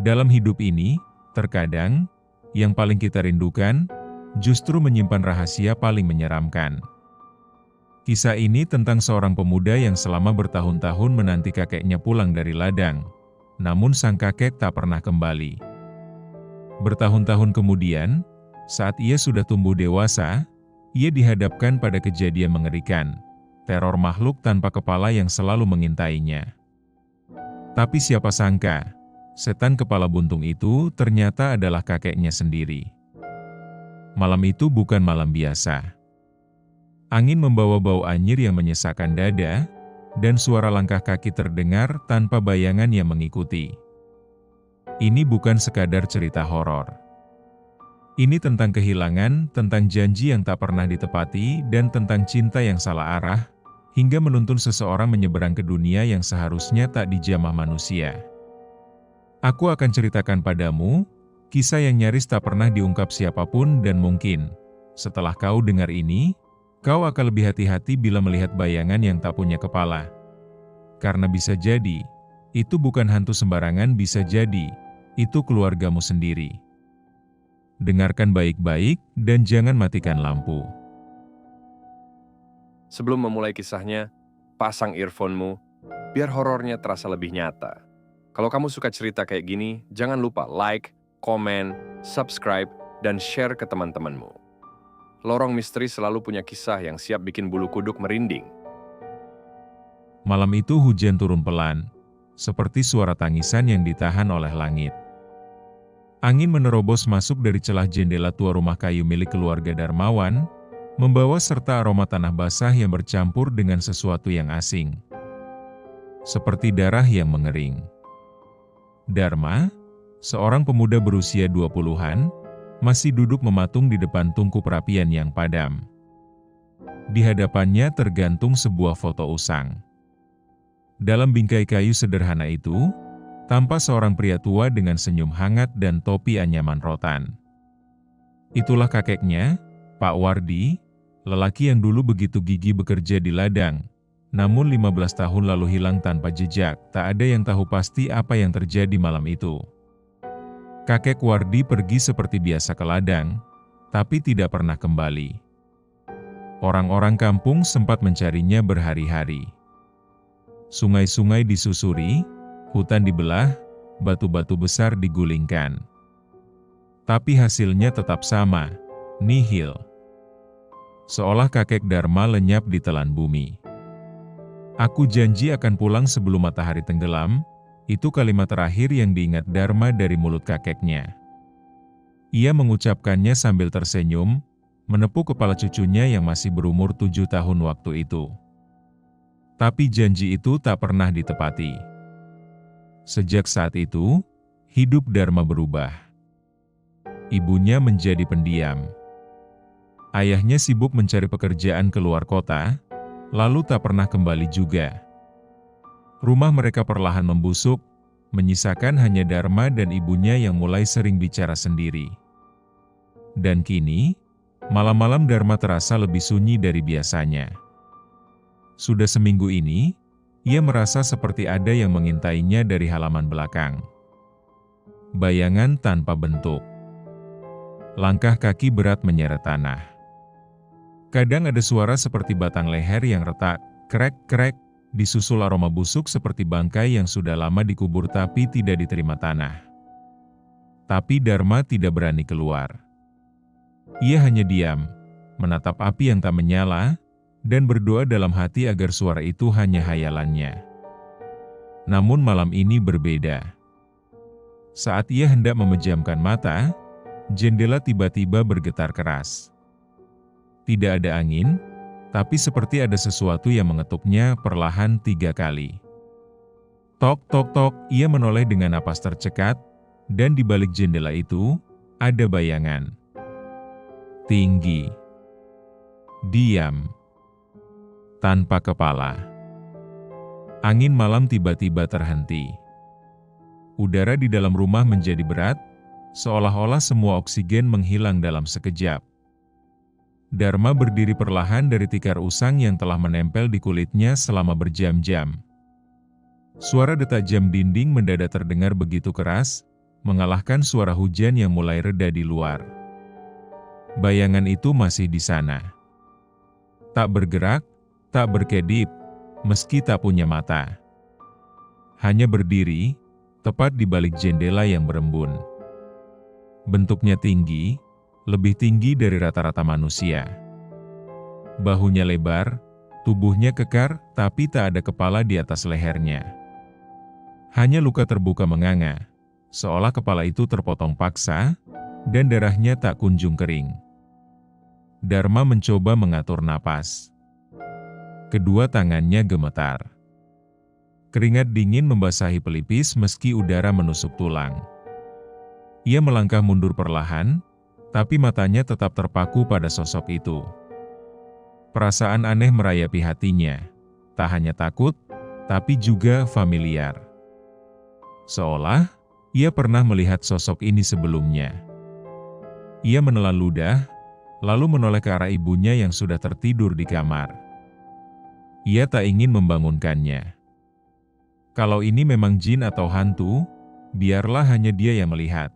Dalam hidup ini, terkadang, yang paling kita rindukan, justru menyimpan rahasia paling menyeramkan. Kisah ini tentang seorang pemuda yang selama bertahun-tahun menanti kakeknya pulang dari ladang, namun sang kakek tak pernah kembali. Bertahun-tahun kemudian, saat ia sudah tumbuh dewasa, ia dihadapkan pada kejadian mengerikan, teror makhluk tanpa kepala yang selalu mengintainya. Tapi siapa sangka, setan kepala buntung itu ternyata adalah kakeknya sendiri. Malam itu bukan malam biasa. Angin membawa bau anyir yang menyesakkan dada, dan suara langkah kaki terdengar tanpa bayangan yang mengikuti. Ini bukan sekadar cerita horor. Ini tentang kehilangan, tentang janji yang tak pernah ditepati, dan tentang cinta yang salah arah, hingga menuntun seseorang menyeberang ke dunia yang seharusnya tak dijamah manusia. Aku akan ceritakan padamu kisah yang nyaris tak pernah diungkap siapapun, dan mungkin setelah kau dengar ini, kau akan lebih hati-hati bila melihat bayangan yang tak punya kepala. Karena bisa jadi, itu bukan hantu sembarangan, bisa jadi, itu keluargamu sendiri. Dengarkan baik-baik, dan jangan matikan lampu. Sebelum memulai kisahnya, pasang earphone-mu, biar horornya terasa lebih nyata. Kalau kamu suka cerita kayak gini, jangan lupa like, komen, subscribe, dan share ke teman-temanmu. Lorong Misteri selalu punya kisah yang siap bikin bulu kuduk merinding. Malam itu hujan turun pelan, seperti suara tangisan yang ditahan oleh langit. Angin menerobos masuk dari celah jendela tua rumah kayu milik keluarga Darmawan, membawa serta aroma tanah basah yang bercampur dengan sesuatu yang asing. Seperti darah yang mengering. Darma, seorang pemuda berusia 20-an, masih duduk mematung di depan tungku perapian yang padam. Di hadapannya tergantung sebuah foto usang. Dalam bingkai kayu sederhana itu, tampak seorang pria tua dengan senyum hangat dan topi anyaman rotan. Itulah kakeknya, Pak Wardi, lelaki yang dulu begitu gigih bekerja di ladang, namun 15 tahun lalu hilang tanpa jejak. Tak ada yang tahu pasti apa yang terjadi malam itu. Kakek Wardi pergi seperti biasa ke ladang, tapi tidak pernah kembali. Orang-orang kampung sempat mencarinya berhari-hari. Sungai-sungai disusuri, hutan dibelah, batu-batu besar digulingkan. Tapi hasilnya tetap sama, nihil. Seolah kakek Darma lenyap di telan bumi. Aku janji akan pulang sebelum matahari tenggelam, itu kalimat terakhir yang diingat Darma dari mulut kakeknya. Ia mengucapkannya sambil tersenyum, menepuk kepala cucunya yang masih berumur 7 tahun waktu itu. Tapi janji itu tak pernah ditepati. Sejak saat itu, hidup Darma berubah. Ibunya menjadi pendiam. Ayahnya sibuk mencari pekerjaan keluar kota, lalu tak pernah kembali juga. Rumah mereka perlahan membusuk, menyisakan hanya Darma dan ibunya yang mulai sering bicara sendiri. Dan kini, malam-malam Darma terasa lebih sunyi dari biasanya. Sudah seminggu ini, ia merasa seperti ada yang mengintainya dari halaman belakang. Bayangan tanpa bentuk. Langkah kaki berat menyeret tanah. Kadang ada suara seperti batang leher yang retak, krek-krek, disusul aroma busuk seperti bangkai yang sudah lama dikubur tapi tidak diterima tanah. Tapi Darma tidak berani keluar. Ia hanya diam, menatap api yang tak menyala, dan berdoa dalam hati agar suara itu hanya hayalannya. Namun malam ini berbeda. Saat ia hendak memejamkan mata, jendela tiba-tiba bergetar keras. Tidak ada angin, tapi seperti ada sesuatu yang mengetuknya perlahan 3 kali. Tok, tok, tok, ia menoleh dengan napas tercekat, dan di balik jendela itu, ada bayangan. Tinggi. Diam. Tanpa kepala. Angin malam tiba-tiba terhenti. Udara di dalam rumah menjadi berat, seolah-olah semua oksigen menghilang dalam sekejap. Darma berdiri perlahan dari tikar usang yang telah menempel di kulitnya selama berjam-jam. Suara detak jam dinding mendadak terdengar begitu keras, mengalahkan suara hujan yang mulai reda di luar. Bayangan itu masih di sana. Tak bergerak, tak berkedip, meski tak punya mata. Hanya berdiri, tepat di balik jendela yang berembun. Bentuknya tinggi, lebih tinggi dari rata-rata manusia. Bahunya lebar, tubuhnya kekar, tapi tak ada kepala di atas lehernya. Hanya luka terbuka menganga, seolah kepala itu terpotong paksa, dan darahnya tak kunjung kering. Dharma mencoba mengatur napas. Kedua tangannya gemetar. Keringat dingin membasahi pelipis meski udara menusuk tulang. Ia melangkah mundur perlahan, tapi matanya tetap terpaku pada sosok itu. Perasaan aneh merayapi hatinya, tak hanya takut, tapi juga familiar. Seolah ia pernah melihat sosok ini sebelumnya. Ia menelan ludah, lalu menoleh ke arah ibunya yang sudah tertidur di kamar. Ia tak ingin membangunkannya. Kalau ini memang jin atau hantu, biarlah hanya dia yang melihat.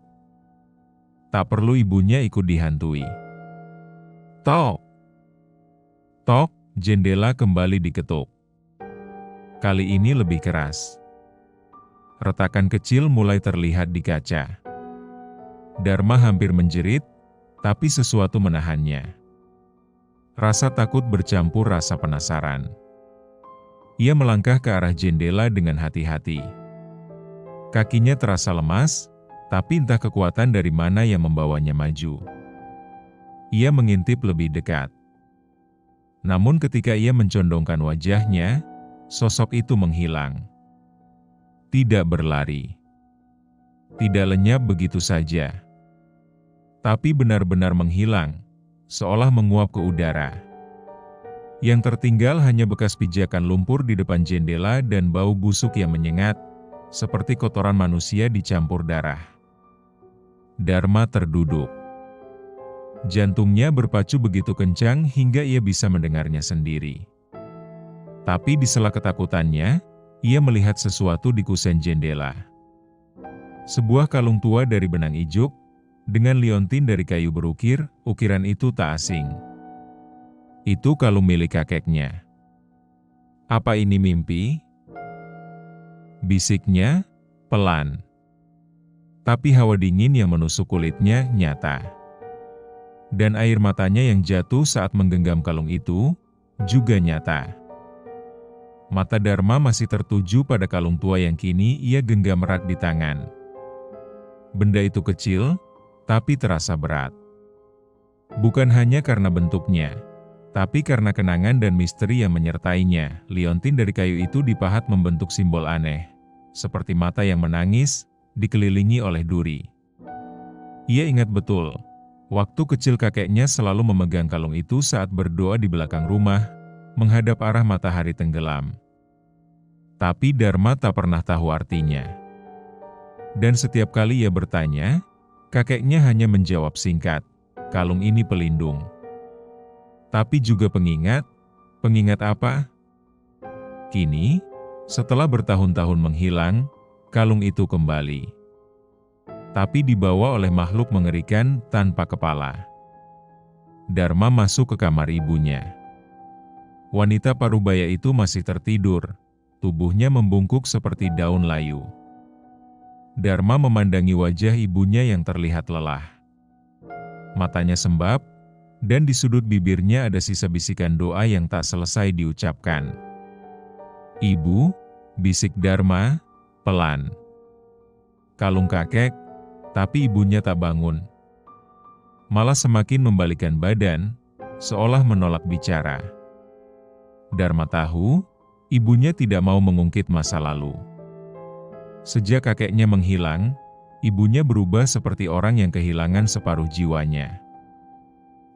Tak perlu ibunya ikut dihantui. Tok! Tok, jendela kembali diketuk. Kali ini lebih keras. Retakan kecil mulai terlihat di kaca. Dharma hampir menjerit, tapi sesuatu menahannya. Rasa takut bercampur rasa penasaran. Ia melangkah ke arah jendela dengan hati-hati. Kakinya terasa lemas, tapi entah kekuatan dari mana yang membawanya maju. Ia mengintip lebih dekat. Namun ketika ia mencondongkan wajahnya, sosok itu menghilang. Tidak berlari. Tidak lenyap begitu saja. Tapi benar-benar menghilang, seolah menguap ke udara. Yang tertinggal hanya bekas pijakan lumpur di depan jendela dan bau busuk yang menyengat, seperti kotoran manusia dicampur darah. Dharma terduduk. Jantungnya berpacu begitu kencang hingga ia bisa mendengarnya sendiri. Tapi di sela ketakutannya, ia melihat sesuatu di kusen jendela. Sebuah kalung tua dari benang ijuk, dengan liontin dari kayu berukir, ukiran itu tak asing. Itu kalung milik kakeknya. Apa ini mimpi? Bisiknya, pelan. Tapi hawa dingin yang menusuk kulitnya nyata. Dan air matanya yang jatuh saat menggenggam kalung itu, juga nyata. Mata Dharma masih tertuju pada kalung tua yang kini ia genggam erat di tangan. Benda itu kecil, tapi terasa berat. Bukan hanya karena bentuknya, tapi karena kenangan dan misteri yang menyertainya. Liontin dari kayu itu dipahat membentuk simbol aneh, seperti mata yang menangis, dikelilingi oleh duri. Ia ingat betul, waktu kecil kakeknya selalu memegang kalung itu saat berdoa di belakang rumah, menghadap arah matahari tenggelam. Tapi Dharma tak pernah tahu artinya. Dan setiap kali ia bertanya, kakeknya hanya menjawab singkat, kalung ini pelindung. Tapi juga pengingat. Pengingat apa? Kini, setelah bertahun-tahun menghilang, kalung itu kembali. Tapi dibawa oleh makhluk mengerikan tanpa kepala. Dharma masuk ke kamar ibunya. Wanita parubaya itu masih tertidur, tubuhnya membungkuk seperti daun layu. Dharma memandangi wajah ibunya yang terlihat lelah. Matanya sembab, dan di sudut bibirnya ada sisa bisikan doa yang tak selesai diucapkan. "Ibu," bisik Dharma, pelan. Kalung kakek, tapi ibunya tak bangun. Malah semakin membalikkan badan, seolah menolak bicara. Dharma tahu, ibunya tidak mau mengungkit masa lalu. Sejak kakeknya menghilang, ibunya berubah seperti orang yang kehilangan separuh jiwanya.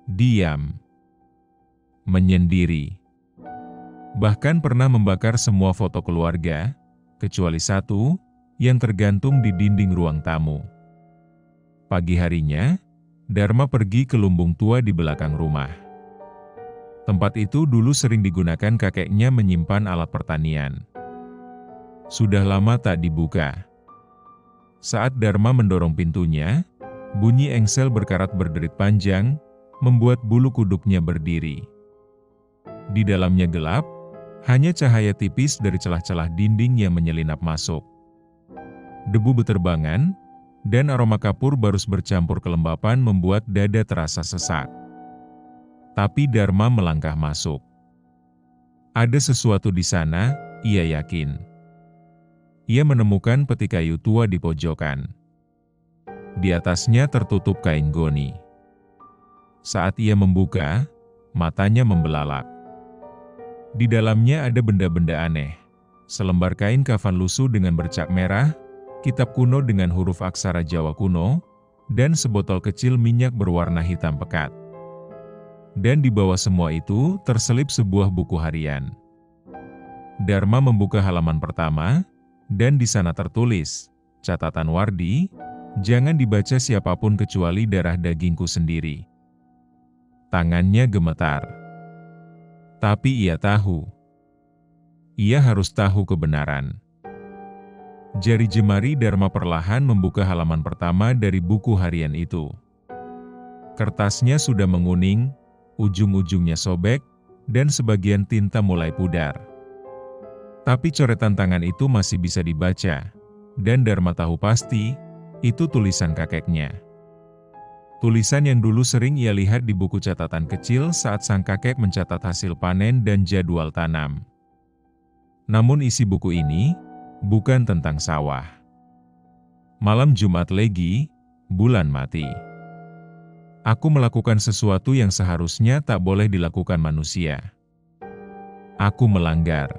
Diam. Menyendiri. Bahkan pernah membakar semua foto keluarga, kecuali satu, yang tergantung di dinding ruang tamu. Pagi harinya, Dharma pergi ke lumbung tua di belakang rumah. Tempat itu dulu sering digunakan kakeknya menyimpan alat pertanian. Sudah lama tak dibuka. Saat Dharma mendorong pintunya, bunyi engsel berkarat berderit panjang, membuat bulu kuduknya berdiri. Di dalamnya gelap, hanya cahaya tipis dari celah-celah dinding yang menyelinap masuk. Debu beterbangan, dan aroma kapur barus bercampur kelembapan membuat dada terasa sesak. Tapi Dharma melangkah masuk. Ada sesuatu di sana, ia yakin. Ia menemukan peti kayu tua di pojokan. Di atasnya tertutup kain goni. Saat ia membuka, matanya membelalak. Di dalamnya ada benda-benda aneh. Selembar kain kafan lusuh dengan bercak merah, kitab kuno dengan huruf aksara Jawa kuno, dan sebotol kecil minyak berwarna hitam pekat. Dan di bawah semua itu terselip sebuah buku harian. Dharma membuka halaman pertama, dan di sana tertulis, catatan Wardi, jangan dibaca siapapun kecuali darah dagingku sendiri. Tangannya gemetar. Tapi ia tahu. Ia harus tahu kebenaran. Jari jemari Dharma perlahan membuka halaman pertama dari buku harian itu. Kertasnya sudah menguning, ujung-ujungnya sobek, dan sebagian tinta mulai pudar. Tapi coretan tangan itu masih bisa dibaca, dan Dharma tahu pasti, itu tulisan kakeknya. Tulisan yang dulu sering ia lihat di buku catatan kecil saat sang kakek mencatat hasil panen dan jadwal tanam. Namun isi buku ini, bukan tentang sawah. Malam Jumat Legi, bulan mati. Aku melakukan sesuatu yang seharusnya tak boleh dilakukan manusia. Aku melanggar.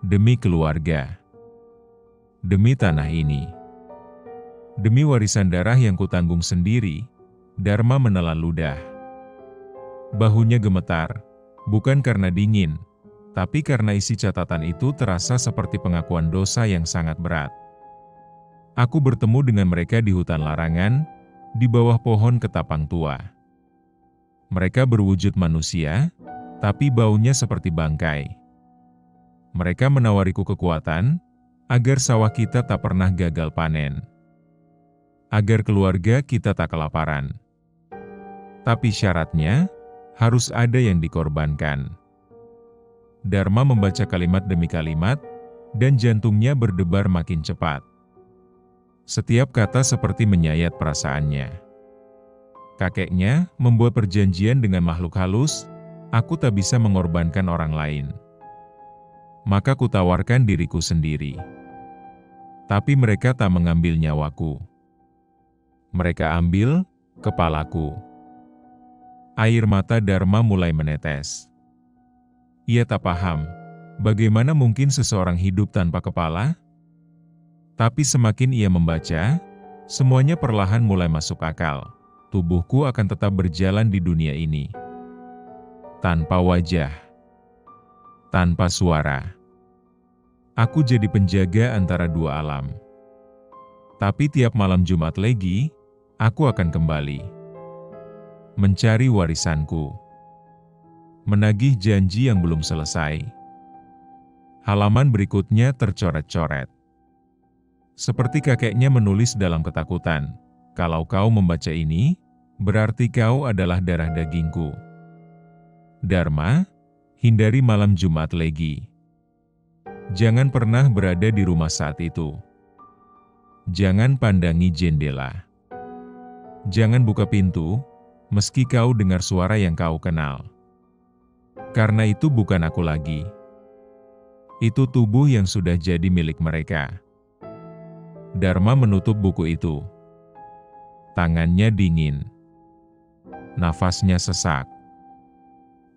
Demi keluarga. Demi tanah ini. Demi warisan darah yang kutanggung sendiri, Dharma menelan ludah. Bahunya gemetar, bukan karena dingin, tapi karena isi catatan itu terasa seperti pengakuan dosa yang sangat berat. Aku bertemu dengan mereka di hutan larangan, di bawah pohon ketapang tua. Mereka berwujud manusia, tapi baunya seperti bangkai. Mereka menawariku kekuatan, agar sawah kita tak pernah gagal panen. Agar keluarga kita tak kelaparan. Tapi syaratnya, harus ada yang dikorbankan. Dharma membaca kalimat demi kalimat, dan jantungnya berdebar makin cepat. Setiap kata seperti menyayat perasaannya. Kakeknya membuat perjanjian dengan makhluk halus, aku tak bisa mengorbankan orang lain. Maka kutawarkan diriku sendiri. Tapi mereka tak mengambil nyawaku. Mereka ambil kepalaku. Air mata Dharma mulai menetes. Ia tak paham, bagaimana mungkin seseorang hidup tanpa kepala? Tapi semakin ia membaca, semuanya perlahan mulai masuk akal. Tubuhku akan tetap berjalan di dunia ini. Tanpa wajah. Tanpa suara. Aku jadi penjaga antara dua alam. Tapi tiap malam Jumat Legi, aku akan kembali. Mencari warisanku. Menagih janji yang belum selesai. Halaman berikutnya tercoret-coret. Seperti kakeknya menulis dalam ketakutan, kalau kau membaca ini, berarti kau adalah darah dagingku. Dharma, hindari malam Jumat Legi. Jangan pernah berada di rumah saat itu. Jangan pandangi jendela. Jangan buka pintu, meski kau dengar suara yang kau kenal. Karena itu bukan aku lagi. Itu tubuh yang sudah jadi milik mereka. Dharma menutup buku itu. Tangannya dingin. Nafasnya sesak.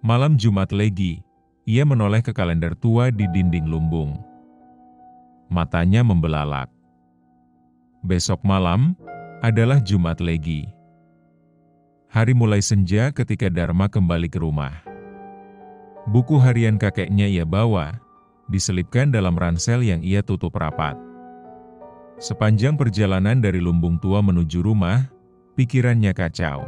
Malam Jumat Legi, ia menoleh ke kalender tua di dinding lumbung. Matanya membelalak. Besok malam adalah Jumat Legi. Hari mulai senja ketika Dharma kembali ke rumah. Buku harian kakeknya ia bawa, diselipkan dalam ransel yang ia tutup rapat. Sepanjang perjalanan dari lumbung tua menuju rumah, pikirannya kacau.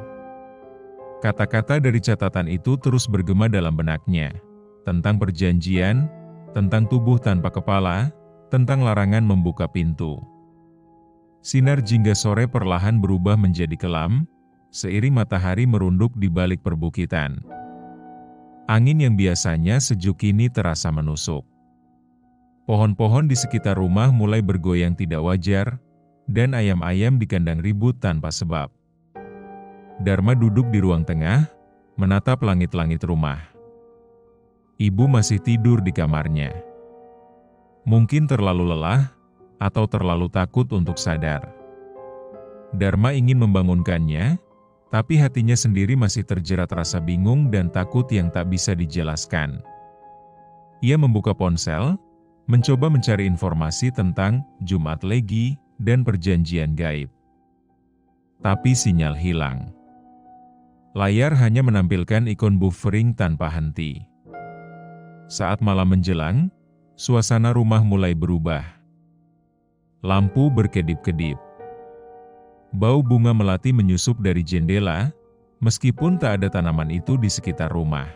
Kata-kata dari catatan itu terus bergema dalam benaknya, tentang perjanjian, tentang tubuh tanpa kepala, tentang larangan membuka pintu. Sinar jingga sore perlahan berubah menjadi kelam, seiring matahari merunduk di balik perbukitan. Angin yang biasanya sejuk kini terasa menusuk. Pohon-pohon di sekitar rumah mulai bergoyang tidak wajar, dan ayam-ayam di kandang ribut tanpa sebab. Dharma duduk di ruang tengah, menatap langit-langit rumah. Ibu masih tidur di kamarnya. Mungkin terlalu lelah, atau terlalu takut untuk sadar. Dharma ingin membangunkannya, tapi hatinya sendiri masih terjerat rasa bingung dan takut yang tak bisa dijelaskan. Ia membuka ponsel, mencoba mencari informasi tentang Jumat Legi dan perjanjian gaib. Tapi sinyal hilang. Layar hanya menampilkan ikon buffering tanpa henti. Saat malam menjelang, suasana rumah mulai berubah. Lampu berkedip-kedip. Bau bunga melati menyusup dari jendela, meskipun tak ada tanaman itu di sekitar rumah.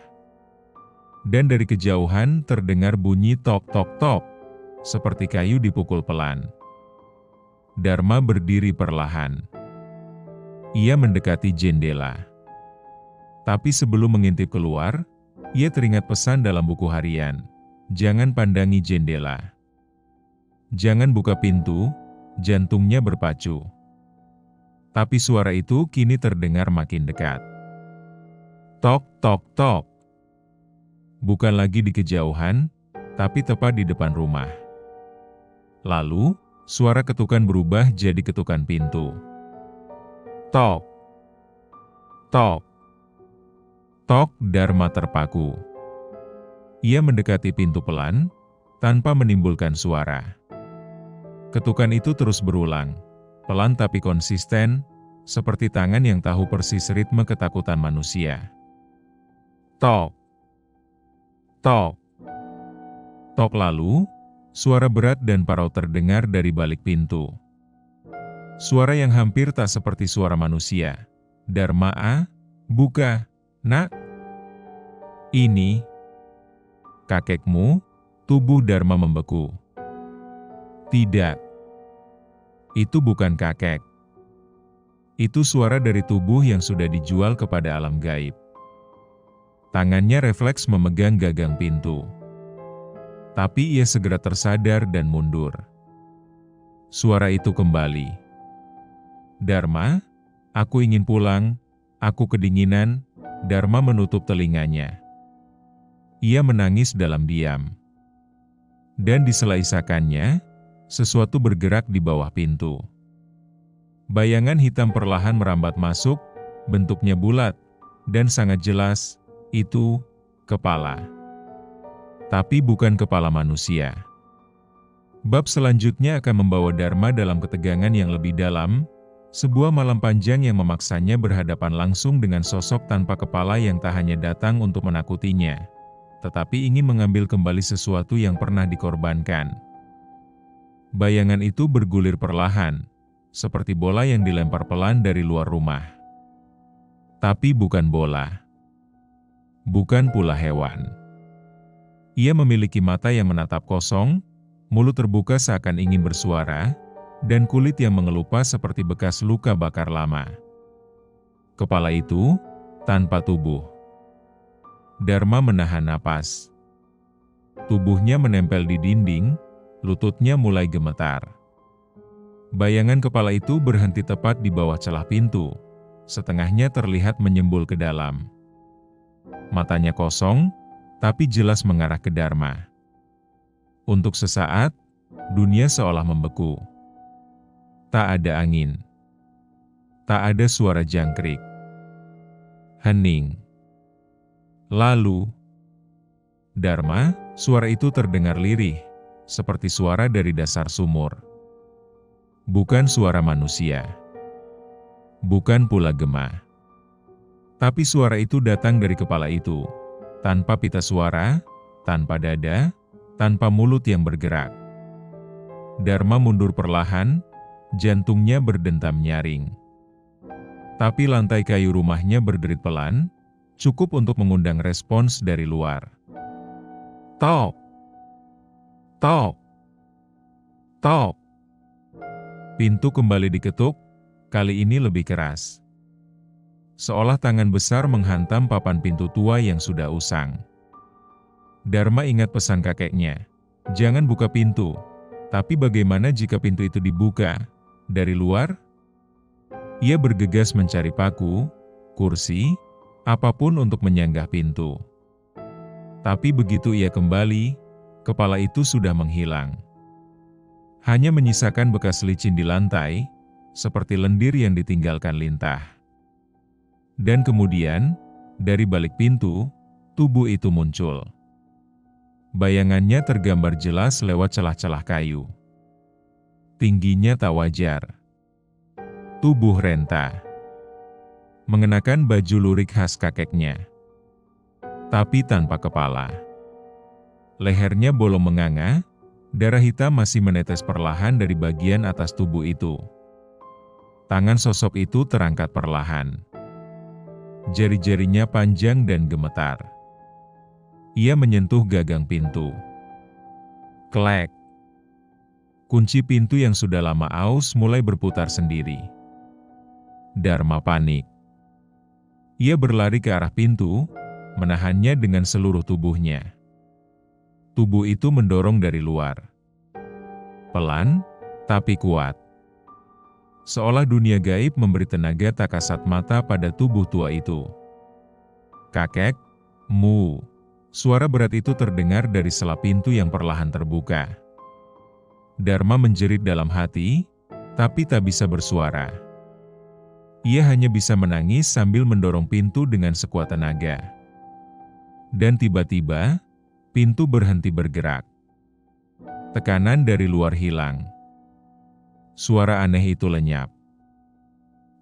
Dan dari kejauhan terdengar bunyi tok-tok-tok, seperti kayu dipukul pelan. Dharma berdiri perlahan. Ia mendekati jendela. Tapi sebelum mengintip keluar, ia teringat pesan dalam buku harian, "Jangan pandangi jendela. Jangan buka pintu," jantungnya berpacu. Tapi suara itu kini terdengar makin dekat. Tok, tok, tok. Bukan lagi di kejauhan, tapi tepat di depan rumah. Lalu, suara ketukan berubah jadi ketukan pintu. Tok. Tok. Tok, Dharma terpaku. Ia mendekati pintu pelan, tanpa menimbulkan suara. Ketukan itu terus berulang, pelan tapi konsisten, seperti tangan yang tahu persis ritme ketakutan manusia. Tok. Tok. Tok, lalu, suara berat dan parau terdengar dari balik pintu. Suara yang hampir tak seperti suara manusia. "Dharma, buka, nak." "Ini kakekmu?" Tubuh Dharma membeku. "Tidak. Itu bukan kakek. Itu suara dari tubuh yang sudah dijual kepada alam gaib." Tangannya refleks memegang gagang pintu. Tapi ia segera tersadar dan mundur. Suara itu kembali. "Dharma, aku ingin pulang, aku kedinginan." Dharma menutup telinganya. Ia menangis dalam diam. Dan di sela isakannya, sesuatu bergerak di bawah pintu. Bayangan hitam perlahan merambat masuk, bentuknya bulat, dan sangat jelas, itu kepala. Tapi bukan kepala manusia. Bab selanjutnya akan membawa Dharma dalam ketegangan yang lebih dalam, sebuah malam panjang yang memaksanya berhadapan langsung dengan sosok tanpa kepala yang tak hanya datang untuk menakutinya, tetapi ingin mengambil kembali sesuatu yang pernah dikorbankan. Bayangan itu bergulir perlahan, seperti bola yang dilempar pelan dari luar rumah. Tapi bukan bola. Bukan pula hewan. Ia memiliki mata yang menatap kosong, mulut terbuka seakan ingin bersuara, dan kulit yang mengelupas seperti bekas luka bakar lama. Kepala itu tanpa tubuh. Dharma menahan napas. Tubuhnya menempel di dinding, lututnya mulai gemetar. Bayangan kepala itu berhenti tepat di bawah celah pintu, setengahnya terlihat menyembul ke dalam. Matanya kosong, tapi jelas mengarah ke Dharma. Untuk sesaat, dunia seolah membeku. Tak ada angin. Tak ada suara jangkrik. Hening. Lalu, "Dharma," suara itu terdengar lirih, seperti suara dari dasar sumur. Bukan suara manusia. Bukan pula gema. Tapi suara itu datang dari kepala itu, tanpa pita suara, tanpa dada, tanpa mulut yang bergerak. Dharma mundur perlahan, jantungnya berdentam nyaring. Tapi lantai kayu rumahnya berderit pelan, cukup untuk mengundang respons dari luar. Tok! Tok! Tok! Pintu kembali diketuk, kali ini lebih keras. Seolah tangan besar menghantam papan pintu tua yang sudah usang. Dharma ingat pesan kakeknya, jangan buka pintu. Tapi bagaimana jika pintu itu dibuka dari luar? Ia bergegas mencari paku, kursi, apapun untuk menyanggah pintu. Tapi begitu ia kembali, kepala itu sudah menghilang. Hanya menyisakan bekas licin di lantai, seperti lendir yang ditinggalkan lintah. Dan kemudian, dari balik pintu, tubuh itu muncul. Bayangannya tergambar jelas lewat celah-celah kayu. Tingginya tak wajar. Tubuh renta. Mengenakan baju lurik khas kakeknya. Tapi tanpa kepala. Lehernya bolong menganga, darah hitam masih menetes perlahan dari bagian atas tubuh itu. Tangan sosok itu terangkat perlahan. Jari-jarinya panjang dan gemetar. Ia menyentuh gagang pintu. Klek. Kunci pintu yang sudah lama aus mulai berputar sendiri. Dharma panik. Ia berlari ke arah pintu, menahannya dengan seluruh tubuhnya. Tubuh itu mendorong dari luar. Pelan, tapi kuat. Seolah dunia gaib memberi tenaga tak kasat mata pada tubuh tua itu. Kakek, mu. Suara berat itu terdengar dari sela pintu yang perlahan terbuka. Dharma menjerit dalam hati, tapi tak bisa bersuara. Ia hanya bisa menangis sambil mendorong pintu dengan sekuat tenaga. Dan tiba-tiba, pintu berhenti bergerak. Tekanan dari luar hilang. Suara aneh itu lenyap.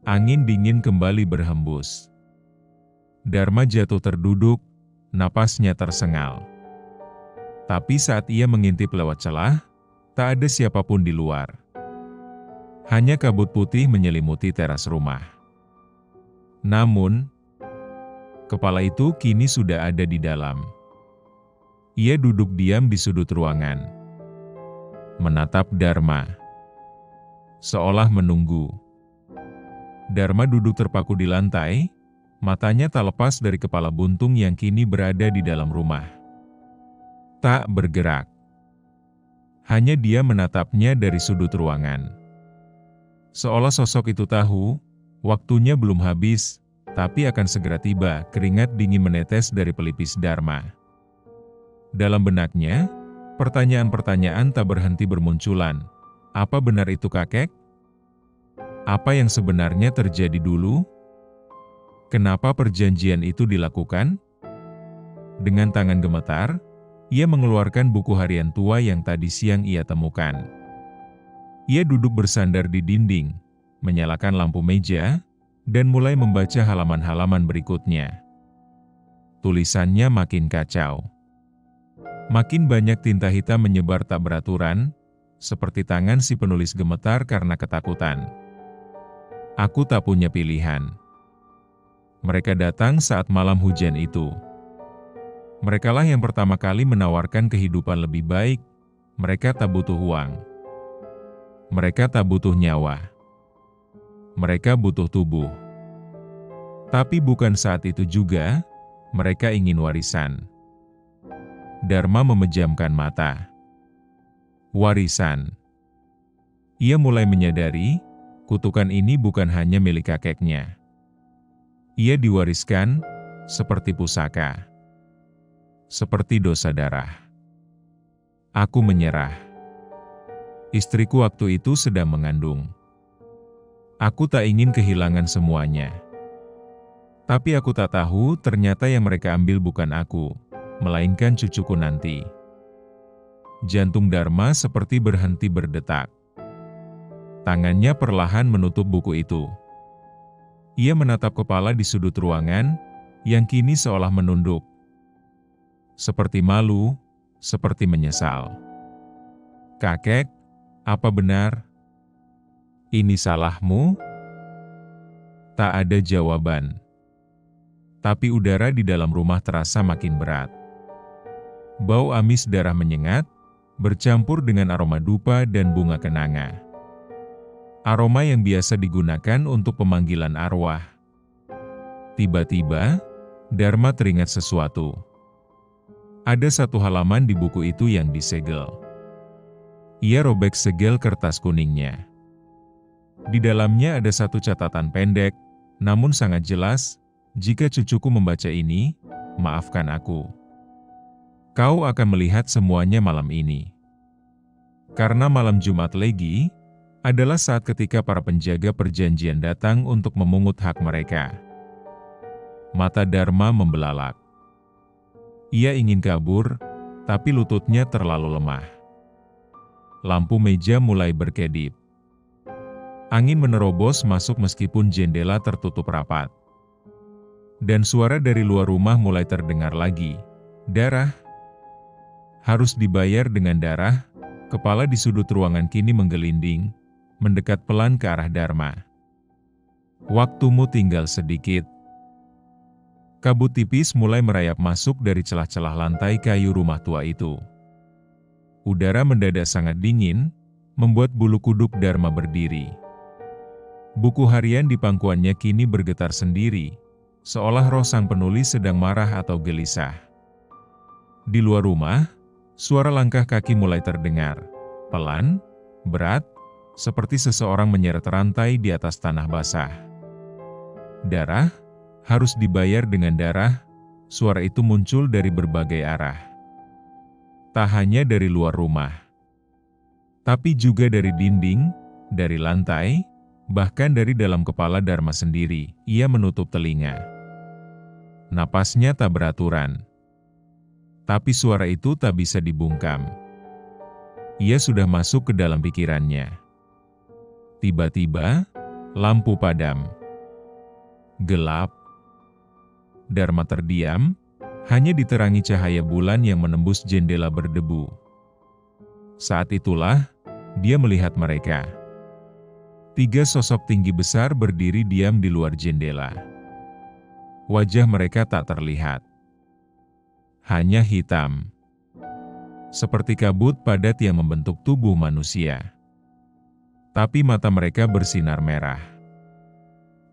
Angin dingin kembali berhembus. Dharma jatuh terduduk, napasnya tersengal. Tapi saat ia mengintip lewat celah, tak ada siapapun di luar. Hanya kabut putih menyelimuti teras rumah. Namun, kepala itu kini sudah ada di dalam. Ia duduk diam di sudut ruangan. Menatap Dharma. Seolah menunggu. Dharma duduk terpaku di lantai, matanya tak lepas dari kepala buntung yang kini berada di dalam rumah. Tak bergerak. Hanya dia menatapnya dari sudut ruangan. Seolah sosok itu tahu, waktunya belum habis, tapi akan segera tiba. Keringat dingin menetes dari pelipis Dharma. Dalam benaknya, pertanyaan-pertanyaan tak berhenti bermunculan. Apa benar itu kakek? Apa yang sebenarnya terjadi dulu? Kenapa perjanjian itu dilakukan? Dengan tangan gemetar, ia mengeluarkan buku harian tua yang tadi siang ia temukan. Ia duduk bersandar di dinding, menyalakan lampu meja, dan mulai membaca halaman-halaman berikutnya. Tulisannya makin kacau. Makin banyak tinta hitam menyebar tak beraturan, seperti tangan si penulis gemetar karena ketakutan. Aku tak punya pilihan. Mereka datang saat malam hujan itu. Merekalah yang pertama kali menawarkan kehidupan lebih baik. Mereka tak butuh uang. Mereka tak butuh nyawa. Mereka butuh tubuh. Tapi bukan saat itu juga, mereka ingin warisan. Dharma memejamkan mata. Warisan. Ia mulai menyadari, kutukan ini bukan hanya milik kakeknya. Ia diwariskan, seperti pusaka. Seperti dosa darah. Aku menyerah. Istriku waktu itu sedang mengandung. Aku tak ingin kehilangan semuanya. Tapi aku tak tahu ternyata yang mereka ambil bukan aku, melainkan cucuku nanti. Jantung Dharma seperti berhenti berdetak. Tangannya perlahan menutup buku itu. Ia menatap kepala di sudut ruangan, yang kini seolah menunduk. Seperti malu, seperti menyesal. Kakek, apa benar? Ini salahmu? Tak ada jawaban. Tapi udara di dalam rumah terasa makin berat. Bau amis darah menyengat, bercampur dengan aroma dupa dan bunga kenanga. aroma yang biasa digunakan untuk pemanggilan arwah. Tiba-tiba, Dharma teringat sesuatu. Ada satu halaman di buku itu yang disegel. Ia robek segel kertas kuningnya. Di dalamnya ada satu catatan pendek, namun sangat jelas, "Jika cucuku membaca ini, maafkan aku. Kau akan melihat semuanya malam ini." Karena malam Jumat Legi adalah saat ketika para penjaga perjanjian datang untuk memungut hak mereka. Mata Dharma membelalak. Ia ingin kabur, tapi lututnya terlalu lemah. Lampu meja mulai berkedip. Angin menerobos masuk meskipun jendela tertutup rapat. Dan suara dari luar rumah mulai terdengar lagi. "Darah. Harus dibayar dengan darah." Kepala di sudut ruangan kini menggelinding, mendekat pelan ke arah Dharma. "Waktumu tinggal sedikit." Kabut tipis mulai merayap masuk dari celah-celah lantai kayu rumah tua itu. Udara mendadak sangat dingin, membuat bulu kuduk Dharma berdiri. Buku harian di pangkuannya kini bergetar sendiri, seolah roh sang penulis sedang marah atau gelisah. Di luar rumah, suara langkah kaki mulai terdengar, pelan, berat, seperti seseorang menyeret rantai di atas tanah basah. "Darah, harus dibayar dengan darah." Suara itu muncul dari berbagai arah. Tak hanya dari luar rumah, tapi juga dari dinding, dari lantai, bahkan dari dalam kepala Dharma sendiri. Ia menutup telinga. Napasnya tak beraturan. Tapi suara itu tak bisa dibungkam. Ia sudah masuk ke dalam pikirannya. Tiba-tiba, lampu padam. Gelap. Dharma terdiam, hanya diterangi cahaya bulan yang menembus jendela berdebu. Saat itulah, dia melihat mereka. 3 sosok tinggi besar berdiri diam di luar jendela. Wajah mereka tak terlihat. Hanya hitam. Seperti kabut padat yang membentuk tubuh manusia. Tapi mata mereka bersinar merah.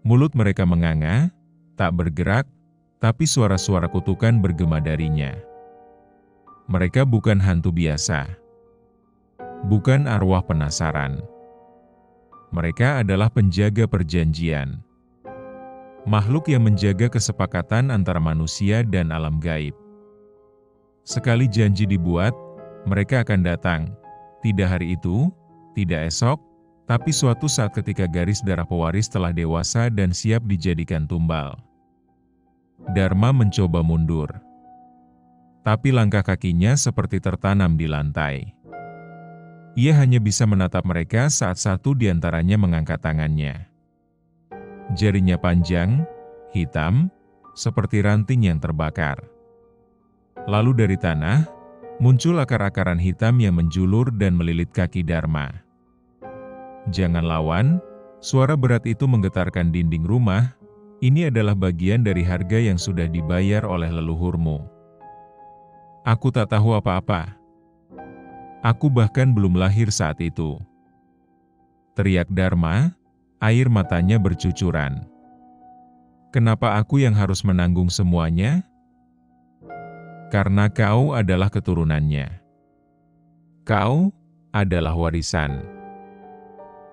Mulut mereka menganga, tak bergerak, tapi suara-suara kutukan bergema darinya. Mereka bukan hantu biasa. Bukan arwah penasaran. Mereka adalah penjaga perjanjian. Makhluk yang menjaga kesepakatan antara manusia dan alam gaib. Sekali janji dibuat, mereka akan datang. Tidak hari itu, tidak esok, tapi suatu saat ketika garis darah pewaris telah dewasa dan siap dijadikan tumbal. Dharma mencoba mundur. Tapi langkah kakinya seperti tertanam di lantai. Ia hanya bisa menatap mereka saat satu di antaranya mengangkat tangannya. Jarinya panjang, hitam, seperti ranting yang terbakar. Lalu dari tanah, muncul akar-akaran hitam yang menjulur dan melilit kaki Dharma. "Jangan lawan," suara berat itu menggetarkan dinding rumah. "Ini adalah bagian dari harga yang sudah dibayar oleh leluhurmu." "Aku tak tahu apa-apa. Aku bahkan belum lahir saat itu," teriak Dharma, air matanya bercucuran. "Kenapa aku yang harus menanggung semuanya?" "Karena kau adalah keturunannya. Kau adalah warisan."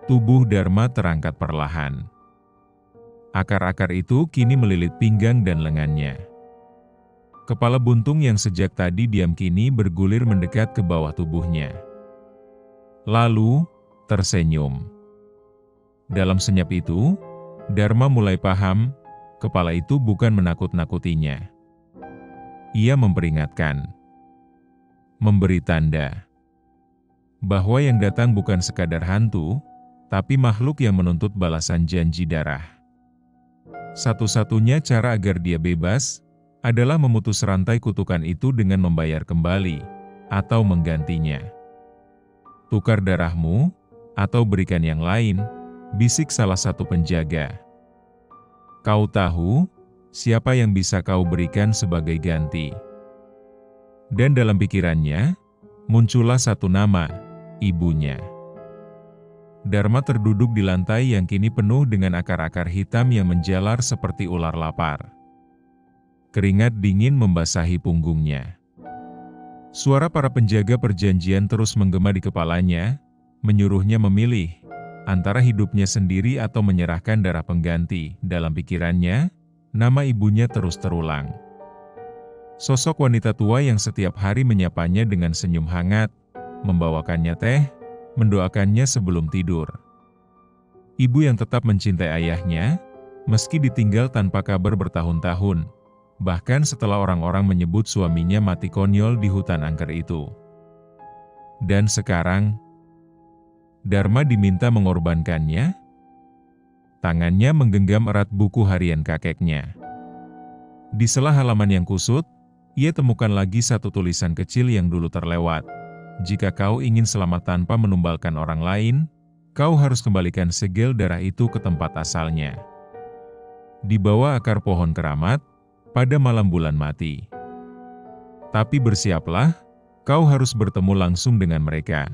Tubuh Dharma terangkat perlahan. Akar-akar itu kini melilit pinggang dan lengannya. Kepala buntung yang sejak tadi diam kini bergulir mendekat ke bawah tubuhnya. Lalu, tersenyum. Dalam senyap itu, Dharma mulai paham, kepala itu bukan menakut-nakutinya. Ia memperingatkan. Memberi tanda. Bahwa yang datang bukan sekadar hantu, tapi makhluk yang menuntut balasan janji darah. Satu-satunya cara agar dia bebas, adalah memutus rantai kutukan itu dengan membayar kembali, atau menggantinya. "Tukar darahmu, atau berikan yang lain," bisik salah satu penjaga. "Kau tahu, siapa yang bisa kau berikan sebagai ganti?" Dan dalam pikirannya, muncullah satu nama, ibunya. Dharma terduduk di lantai yang kini penuh dengan akar-akar hitam yang menjalar seperti ular lapar. Keringat dingin membasahi punggungnya. Suara para penjaga perjanjian terus menggema di kepalanya, menyuruhnya memilih antara hidupnya sendiri atau menyerahkan darah pengganti. Dalam pikirannya, nama ibunya terus terulang. Sosok wanita tua yang setiap hari menyapanya dengan senyum hangat, membawakannya teh, mendoakannya sebelum tidur. Ibu yang tetap mencintai ayahnya, meski ditinggal tanpa kabar bertahun-tahun, bahkan setelah orang-orang menyebut suaminya mati konyol di hutan angker itu. Dan sekarang, Dharma diminta mengorbankannya. Tangannya menggenggam erat buku harian kakeknya. Di sela halaman yang kusut, ia temukan lagi satu tulisan kecil yang dulu terlewat. Jika kau ingin selamat tanpa menumbalkan orang lain, kau harus kembalikan segel darah itu ke tempat asalnya. Di bawah akar pohon keramat, pada malam bulan mati. Tapi bersiaplah, kau harus bertemu langsung dengan mereka,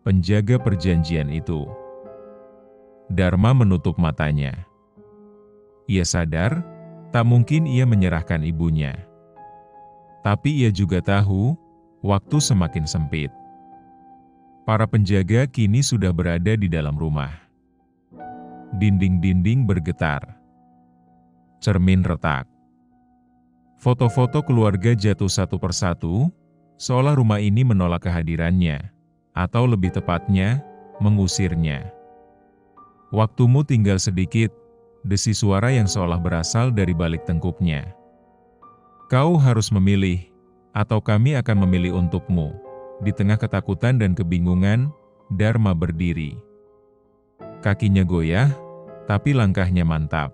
penjaga perjanjian itu. Dharma menutup matanya. Ia sadar, tak mungkin ia menyerahkan ibunya. Tapi ia juga tahu, waktu semakin sempit. Para penjaga kini sudah berada di dalam rumah. Dinding-dinding bergetar. Cermin retak. Foto-foto keluarga jatuh satu persatu, seolah rumah ini menolak kehadirannya, atau lebih tepatnya, mengusirnya. Waktumu tinggal sedikit, desi suara yang seolah berasal dari balik tengkuknya. Kau harus memilih, atau kami akan memilih untukmu. Di tengah ketakutan dan kebingungan, Dharma berdiri. Kakinya goyah, tapi langkahnya mantap.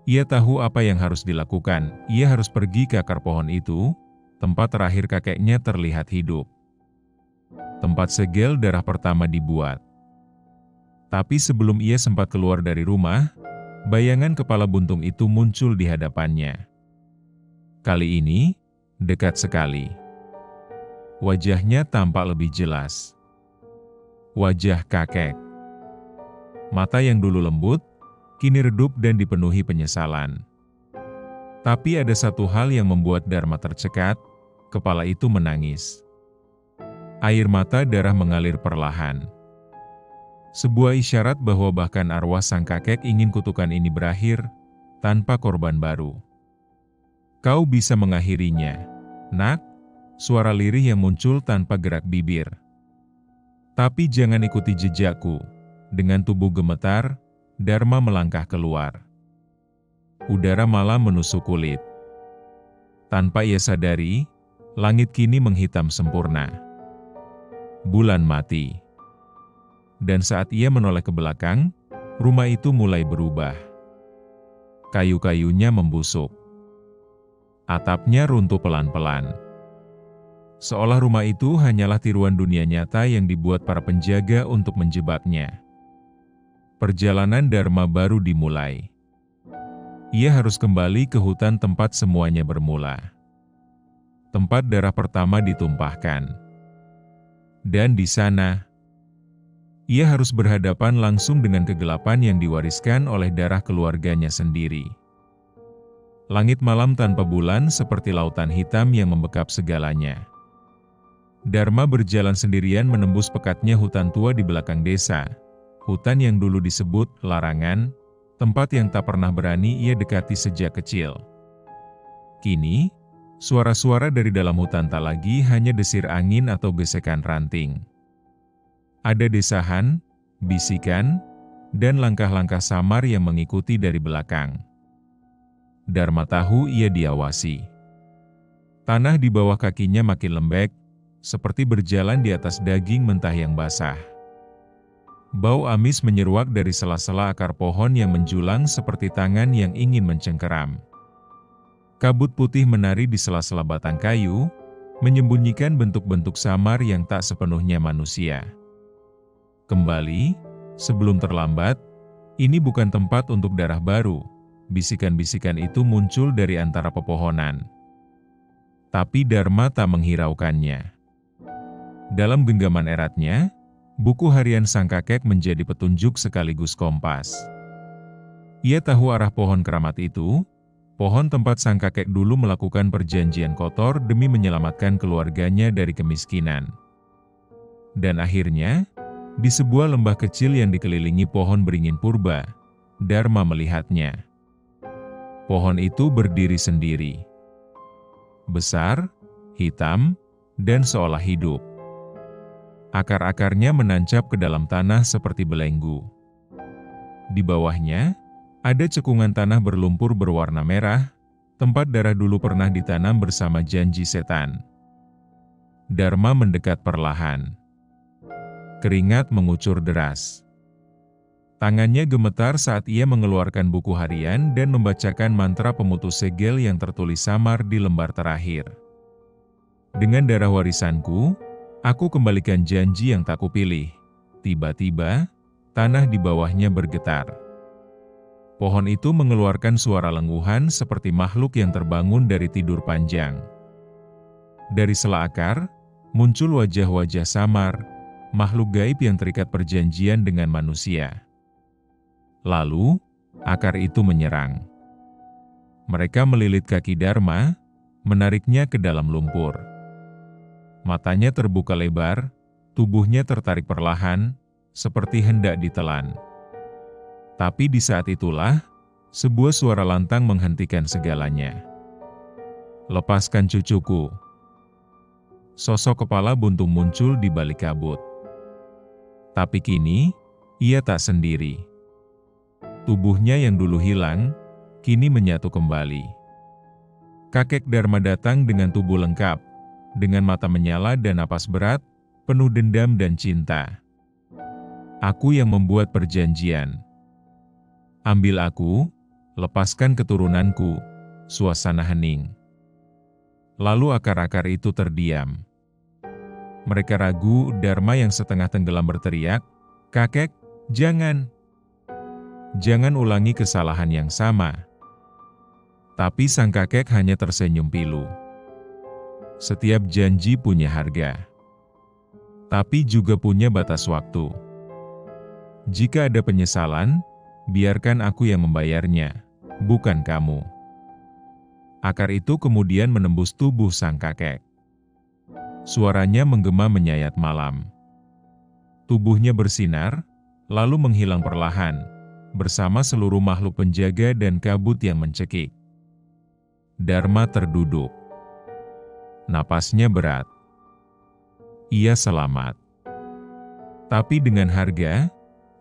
Ia tahu apa yang harus dilakukan. Ia harus pergi ke akar pohon itu, tempat terakhir kakeknya terlihat hidup. Tempat segel darah pertama dibuat. Tapi sebelum ia sempat keluar dari rumah, bayangan kepala buntung itu muncul di hadapannya. Kali ini, dekat sekali. Wajahnya tampak lebih jelas. Wajah kakek. Mata yang dulu lembut, kini redup dan dipenuhi penyesalan. Tapi ada satu hal yang membuat Dharma tercekat, kepala itu menangis. Air mata darah mengalir perlahan. Sebuah isyarat bahwa bahkan arwah sang kakek ingin kutukan ini berakhir, tanpa korban baru. Kau bisa mengakhirinya, nak. Suara lirih yang muncul tanpa gerak bibir. Tapi jangan ikuti jejakku. Dengan tubuh gemetar, Dharma melangkah keluar. Udara malam menusuk kulit. Tanpa ia sadari, langit kini menghitam sempurna. Bulan mati. Dan saat ia menoleh ke belakang, rumah itu mulai berubah. Kayu-kayunya membusuk. Atapnya runtuh pelan-pelan. Seolah rumah itu hanyalah tiruan dunia nyata yang dibuat para penjaga untuk menjebaknya. Perjalanan Dharma baru dimulai. Ia harus kembali ke hutan tempat semuanya bermula. Tempat darah pertama ditumpahkan. Dan di sana, ia harus berhadapan langsung dengan kegelapan yang diwariskan oleh darah keluarganya sendiri. Langit malam tanpa bulan seperti lautan hitam yang membekap segalanya. Dharma berjalan sendirian menembus pekatnya hutan tua di belakang desa. Hutan yang dulu disebut larangan, tempat yang tak pernah berani ia dekati sejak kecil. Kini, suara-suara dari dalam hutan tak lagi hanya desir angin atau gesekan ranting. Ada desahan, bisikan, dan langkah-langkah samar yang mengikuti dari belakang. Dharma tahu ia diawasi. Tanah di bawah kakinya makin lembek, seperti berjalan di atas daging mentah yang basah. Bau amis menyeruak dari sela-sela akar pohon yang menjulang seperti tangan yang ingin mencengkeram. Kabut putih menari di sela-sela batang kayu, menyembunyikan bentuk-bentuk samar yang tak sepenuhnya manusia. Kembali, sebelum terlambat, ini bukan tempat untuk darah baru. Bisikan-bisikan itu muncul dari antara pepohonan. Tapi Dharma tak menghiraukannya. Dalam genggaman eratnya, Buku harian sang kakek menjadi petunjuk sekaligus kompas. Ia tahu arah pohon keramat itu, pohon tempat sang kakek dulu melakukan perjanjian kotor demi menyelamatkan keluarganya dari kemiskinan. Dan akhirnya, di sebuah lembah kecil yang dikelilingi pohon beringin purba, Dharma melihatnya. Pohon itu berdiri sendiri. Besar, hitam, dan seolah hidup. Akar-akarnya menancap ke dalam tanah seperti belenggu. Di bawahnya, ada cekungan tanah berlumpur berwarna merah, tempat darah dulu pernah ditanam bersama janji setan. Dharma mendekat perlahan. Keringat mengucur deras. Tangannya gemetar saat ia mengeluarkan buku harian dan membacakan mantra pemutus segel yang tertulis samar di lembar terakhir. Dengan darah warisanku, aku kembalikan janji yang tak kupilih. Tiba-tiba, tanah di bawahnya bergetar. Pohon itu mengeluarkan suara lenguhan seperti makhluk yang terbangun dari tidur panjang. Dari sela akar, muncul wajah-wajah samar, makhluk gaib yang terikat perjanjian dengan manusia. Lalu, akar itu menyerang. Mereka melilit kaki Dharma, menariknya ke dalam lumpur. Matanya terbuka lebar, tubuhnya tertarik perlahan, seperti hendak ditelan. Tapi di saat itulah, sebuah suara lantang menghentikan segalanya. "Lepaskan cucuku." Sosok kepala buntung muncul di balik kabut. Tapi kini, ia tak sendiri. Tubuhnya yang dulu hilang, kini menyatu kembali. Kakek Dharma datang dengan tubuh lengkap, dengan mata menyala dan napas berat, penuh dendam dan cinta. "Aku yang membuat perjanjian. Ambil aku, lepaskan keturunanku." Suasana hening. Lalu akar-akar itu terdiam. Mereka ragu. Dharma yang setengah tenggelam berteriak, "Kakek, jangan! Jangan ulangi kesalahan yang sama." Tapi sang kakek hanya tersenyum pilu. Setiap janji punya harga, tapi juga punya batas waktu. Jika ada penyesalan, biarkan aku yang membayarnya, bukan kamu. Akar itu kemudian menembus tubuh sang kakek. Suaranya menggema menyayat malam. Tubuhnya bersinar, lalu menghilang perlahan, bersama seluruh makhluk penjaga dan kabut yang mencekik. Dharma terduduk. Napasnya berat. Ia selamat. Tapi dengan harga,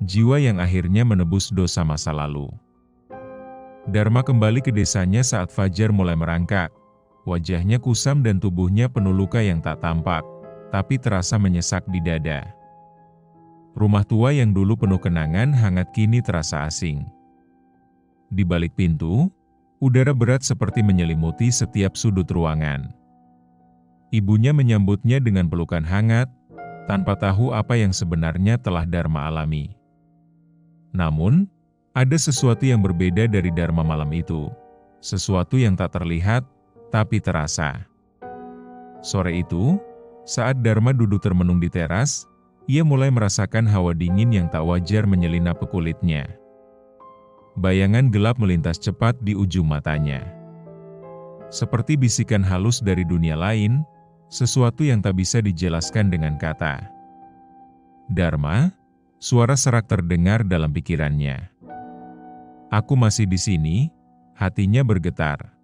jiwa yang akhirnya menebus dosa masa lalu. Dharma kembali ke desanya saat fajar mulai merangkak. Wajahnya kusam dan tubuhnya penuh luka yang tak tampak, tapi terasa menyesak di dada. Rumah tua yang dulu penuh kenangan hangat kini terasa asing. Di balik pintu, udara berat seperti menyelimuti setiap sudut ruangan. Ibunya menyambutnya dengan pelukan hangat, tanpa tahu apa yang sebenarnya telah Dharma alami. Namun, ada sesuatu yang berbeda dari Dharma malam itu. Sesuatu yang tak terlihat, tapi terasa. Sore itu, saat Dharma duduk termenung di teras, ia mulai merasakan hawa dingin yang tak wajar menyelinap ke kulitnya. Bayangan gelap melintas cepat di ujung matanya. Seperti bisikan halus dari dunia lain, sesuatu yang tak bisa dijelaskan dengan kata. "Dharma," suara serak terdengar dalam pikirannya. "Aku masih di sini." Hatinya bergetar.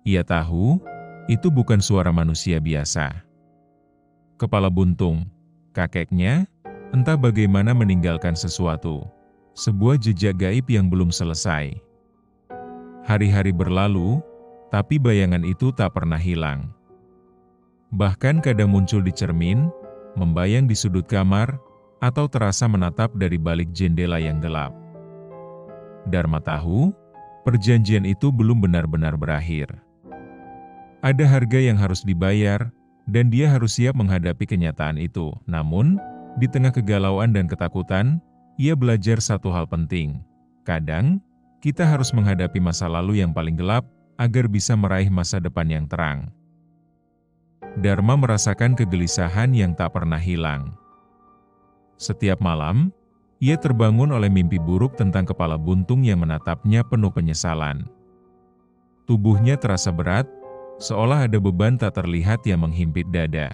Ia tahu, itu bukan suara manusia biasa. Kepala buntung, kakeknya, entah bagaimana meninggalkan sesuatu. Sebuah jejak gaib yang belum selesai. Hari-hari berlalu, tapi bayangan itu tak pernah hilang. Bahkan kadang muncul di cermin, membayang di sudut kamar, atau terasa menatap dari balik jendela yang gelap. Dharma tahu, perjanjian itu belum benar-benar berakhir. Ada harga yang harus dibayar, dan dia harus siap menghadapi kenyataan itu. Namun, di tengah kegalauan dan ketakutan, ia belajar satu hal penting. Kadang, kita harus menghadapi masa lalu yang paling gelap, agar bisa meraih masa depan yang terang. Dharma merasakan kegelisahan yang tak pernah hilang. Setiap malam, ia terbangun oleh mimpi buruk tentang kepala buntung yang menatapnya penuh penyesalan. Tubuhnya terasa berat, seolah ada beban tak terlihat yang menghimpit dada.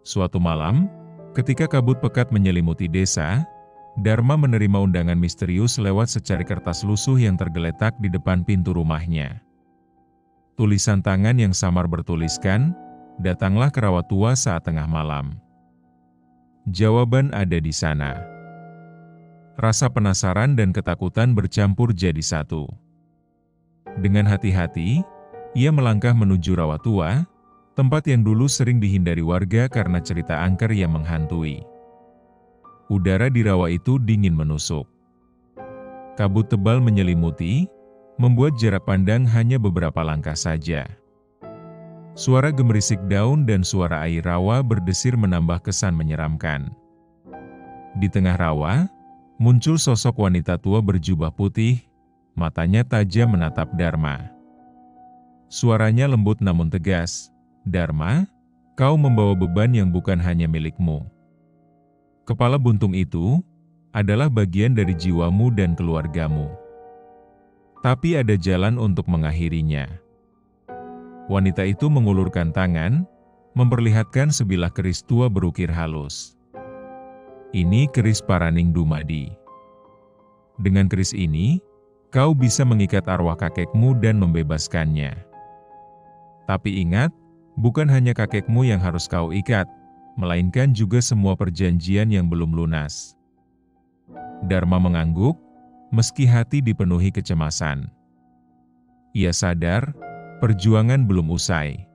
Suatu malam, ketika kabut pekat menyelimuti desa, Dharma menerima undangan misterius lewat secari kertas lusuh yang tergeletak di depan pintu rumahnya. Tulisan tangan yang samar bertuliskan, "Datanglah ke rawa tua saat tengah malam." Jawaban ada di sana. Rasa penasaran dan ketakutan bercampur jadi satu. Dengan hati-hati, ia melangkah menuju rawa tua, tempat yang dulu sering dihindari warga karena cerita angker yang menghantui. Udara di rawa itu dingin menusuk. Kabut tebal menyelimuti, membuat jarak pandang hanya beberapa langkah saja. Suara gemerisik daun dan suara air rawa berdesir menambah kesan menyeramkan. Di tengah rawa, muncul sosok wanita tua berjubah putih, matanya tajam menatap Dharma. Suaranya lembut namun tegas, "Dharma, kau membawa beban yang bukan hanya milikmu. Kepala buntung itu adalah bagian dari jiwamu dan keluargamu. Tapi ada jalan untuk mengakhirinya." Wanita itu mengulurkan tangan, memperlihatkan sebilah keris tua berukir halus. Ini keris Paraning Dumadi. Dengan keris ini, kau bisa mengikat arwah kakekmu dan membebaskannya. Tapi ingat, bukan hanya kakekmu yang harus kau ikat, melainkan juga semua perjanjian yang belum lunas. Dharma mengangguk, meski hati dipenuhi kecemasan. Ia sadar, perjuangan belum usai.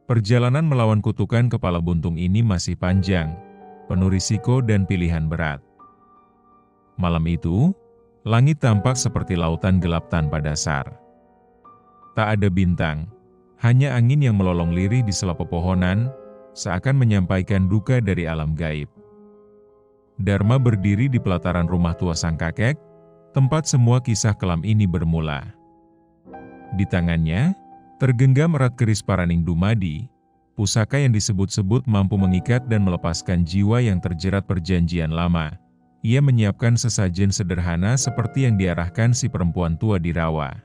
Perjalanan melawan kutukan kepala buntung ini masih panjang, penuh risiko dan pilihan berat. Malam itu, langit tampak seperti lautan gelap tanpa dasar. Tak ada bintang, hanya angin yang melolong lirih di sela pepohonan, seakan menyampaikan duka dari alam gaib. Dharma berdiri di pelataran rumah tua sang kakek, tempat semua kisah kelam ini bermula. Di tangannya, tergenggam erat keris Paraning Dumadi, pusaka yang disebut-sebut mampu mengikat dan melepaskan jiwa yang terjerat perjanjian lama. Ia menyiapkan sesajen sederhana seperti yang diarahkan si perempuan tua di rawa.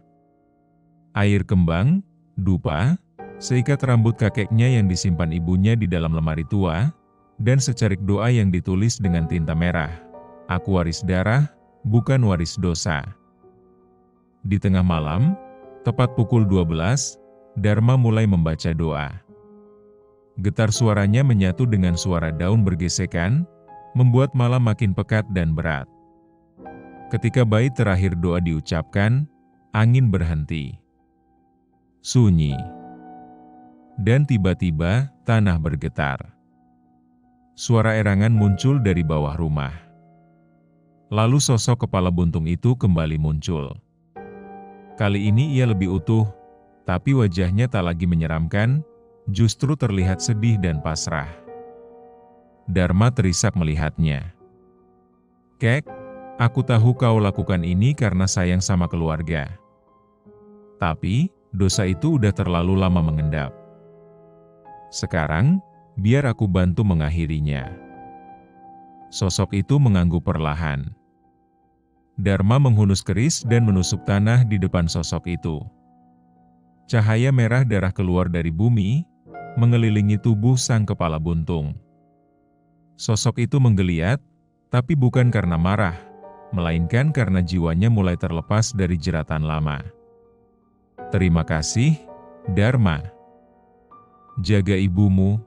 Air kembang, dupa, seikat rambut kakeknya yang disimpan ibunya di dalam lemari tua, dan secarik doa yang ditulis dengan tinta merah. "Aku waris darah, bukan waris dosa." Di tengah malam, tepat pukul 12, Dharma mulai membaca doa. Getar suaranya menyatu dengan suara daun bergesekan, membuat malam makin pekat dan berat. Ketika bait terakhir doa diucapkan, angin berhenti. Sunyi. Dan tiba-tiba, tanah bergetar. Suara erangan muncul dari bawah rumah. Lalu sosok kepala buntung itu kembali muncul. Kali ini ia lebih utuh, tapi wajahnya tak lagi menyeramkan, justru terlihat sedih dan pasrah. Dharma terisak melihatnya. "Kek, aku tahu kau lakukan ini karena sayang sama keluarga. Tapi, dosa itu udah terlalu lama mengendap. Sekarang, biar aku bantu mengakhirinya." Sosok itu mengangguk perlahan. Dharma menghunus keris dan menusuk tanah di depan sosok itu. Cahaya merah darah keluar dari bumi, mengelilingi tubuh sang kepala buntung. Sosok itu menggeliat, tapi bukan karena marah, melainkan karena jiwanya mulai terlepas dari jeratan lama. "Terima kasih, Dharma. Jaga ibumu.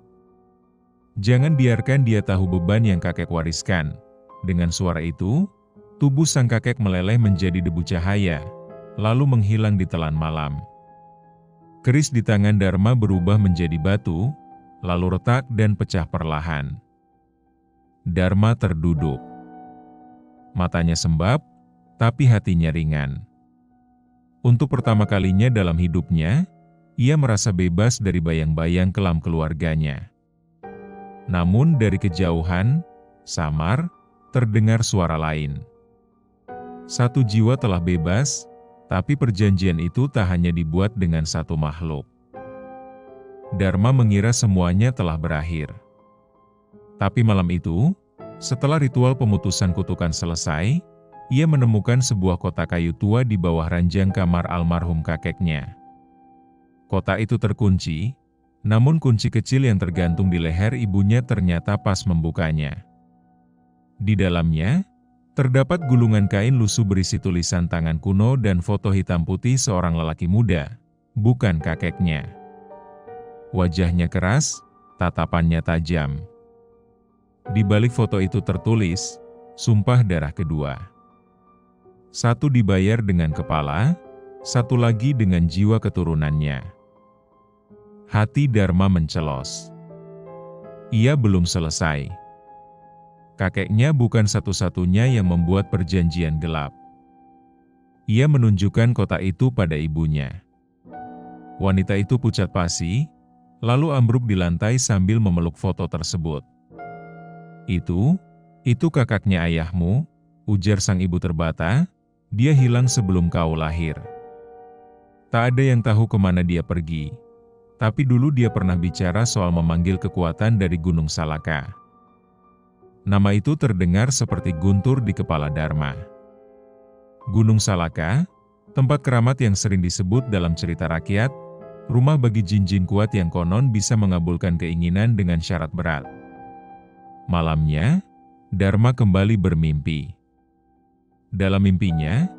Jangan biarkan dia tahu beban yang kakek wariskan." Dengan suara itu, tubuh sang kakek meleleh menjadi debu cahaya, lalu menghilang di telan malam. Keris di tangan Dharma berubah menjadi batu, lalu retak dan pecah perlahan. Dharma terduduk. Matanya sembab, tapi hatinya ringan. Untuk pertama kalinya dalam hidupnya, ia merasa bebas dari bayang-bayang kelam keluarganya. Namun dari kejauhan, samar, terdengar suara lain. Satu jiwa telah bebas, tapi perjanjian itu tak hanya dibuat dengan satu makhluk. Dharma mengira semuanya telah berakhir. Tapi malam itu, Setelah ritual pemutusan kutukan selesai, ia menemukan sebuah kotak kayu tua di bawah ranjang kamar almarhum kakeknya. Kotak itu terkunci, namun kunci kecil yang tergantung di leher ibunya ternyata pas membukanya. Di dalamnya, terdapat gulungan kain lusuh berisi tulisan tangan kuno dan foto hitam putih seorang lelaki muda, bukan kakeknya. Wajahnya keras, tatapannya tajam. Di balik foto itu tertulis, sumpah darah kedua. Satu dibayar dengan kepala, satu lagi dengan jiwa keturunannya. Hati Dharma mencelos. Ia belum selesai. Kakeknya bukan satu-satunya yang membuat perjanjian gelap. Ia menunjukkan kotak itu pada ibunya. Wanita itu pucat pasi, lalu ambruk di lantai sambil memeluk foto tersebut. Itu kakaknya ayahmu, ujar sang ibu terbata, dia hilang sebelum kau lahir. Tak ada yang tahu kemana dia pergi, tapi dulu dia pernah bicara soal memanggil kekuatan dari Gunung Salaka. Nama itu terdengar seperti guntur di kepala Dharma. Gunung Salaka, tempat keramat yang sering disebut dalam cerita rakyat, rumah bagi jin-jin kuat yang konon bisa mengabulkan keinginan dengan syarat berat. Malamnya, Dharma kembali bermimpi. Dalam mimpinya,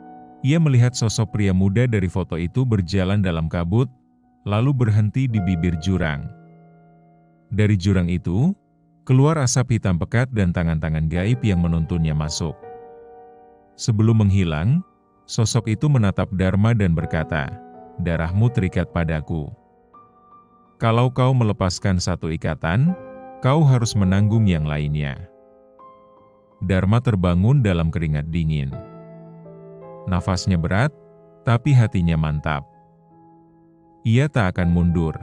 ia melihat sosok pria muda dari foto itu berjalan dalam kabut, lalu berhenti di bibir jurang. Dari jurang itu, keluar asap hitam pekat dan tangan-tangan gaib yang menuntunnya masuk. Sebelum menghilang, sosok itu menatap Dharma dan berkata, "Darahmu terikat padaku. Kalau kau melepaskan satu ikatan, kau harus menanggung yang lainnya." Dharma terbangun dalam keringat dingin. Nafasnya berat, tapi hatinya mantap. Ia tak akan mundur.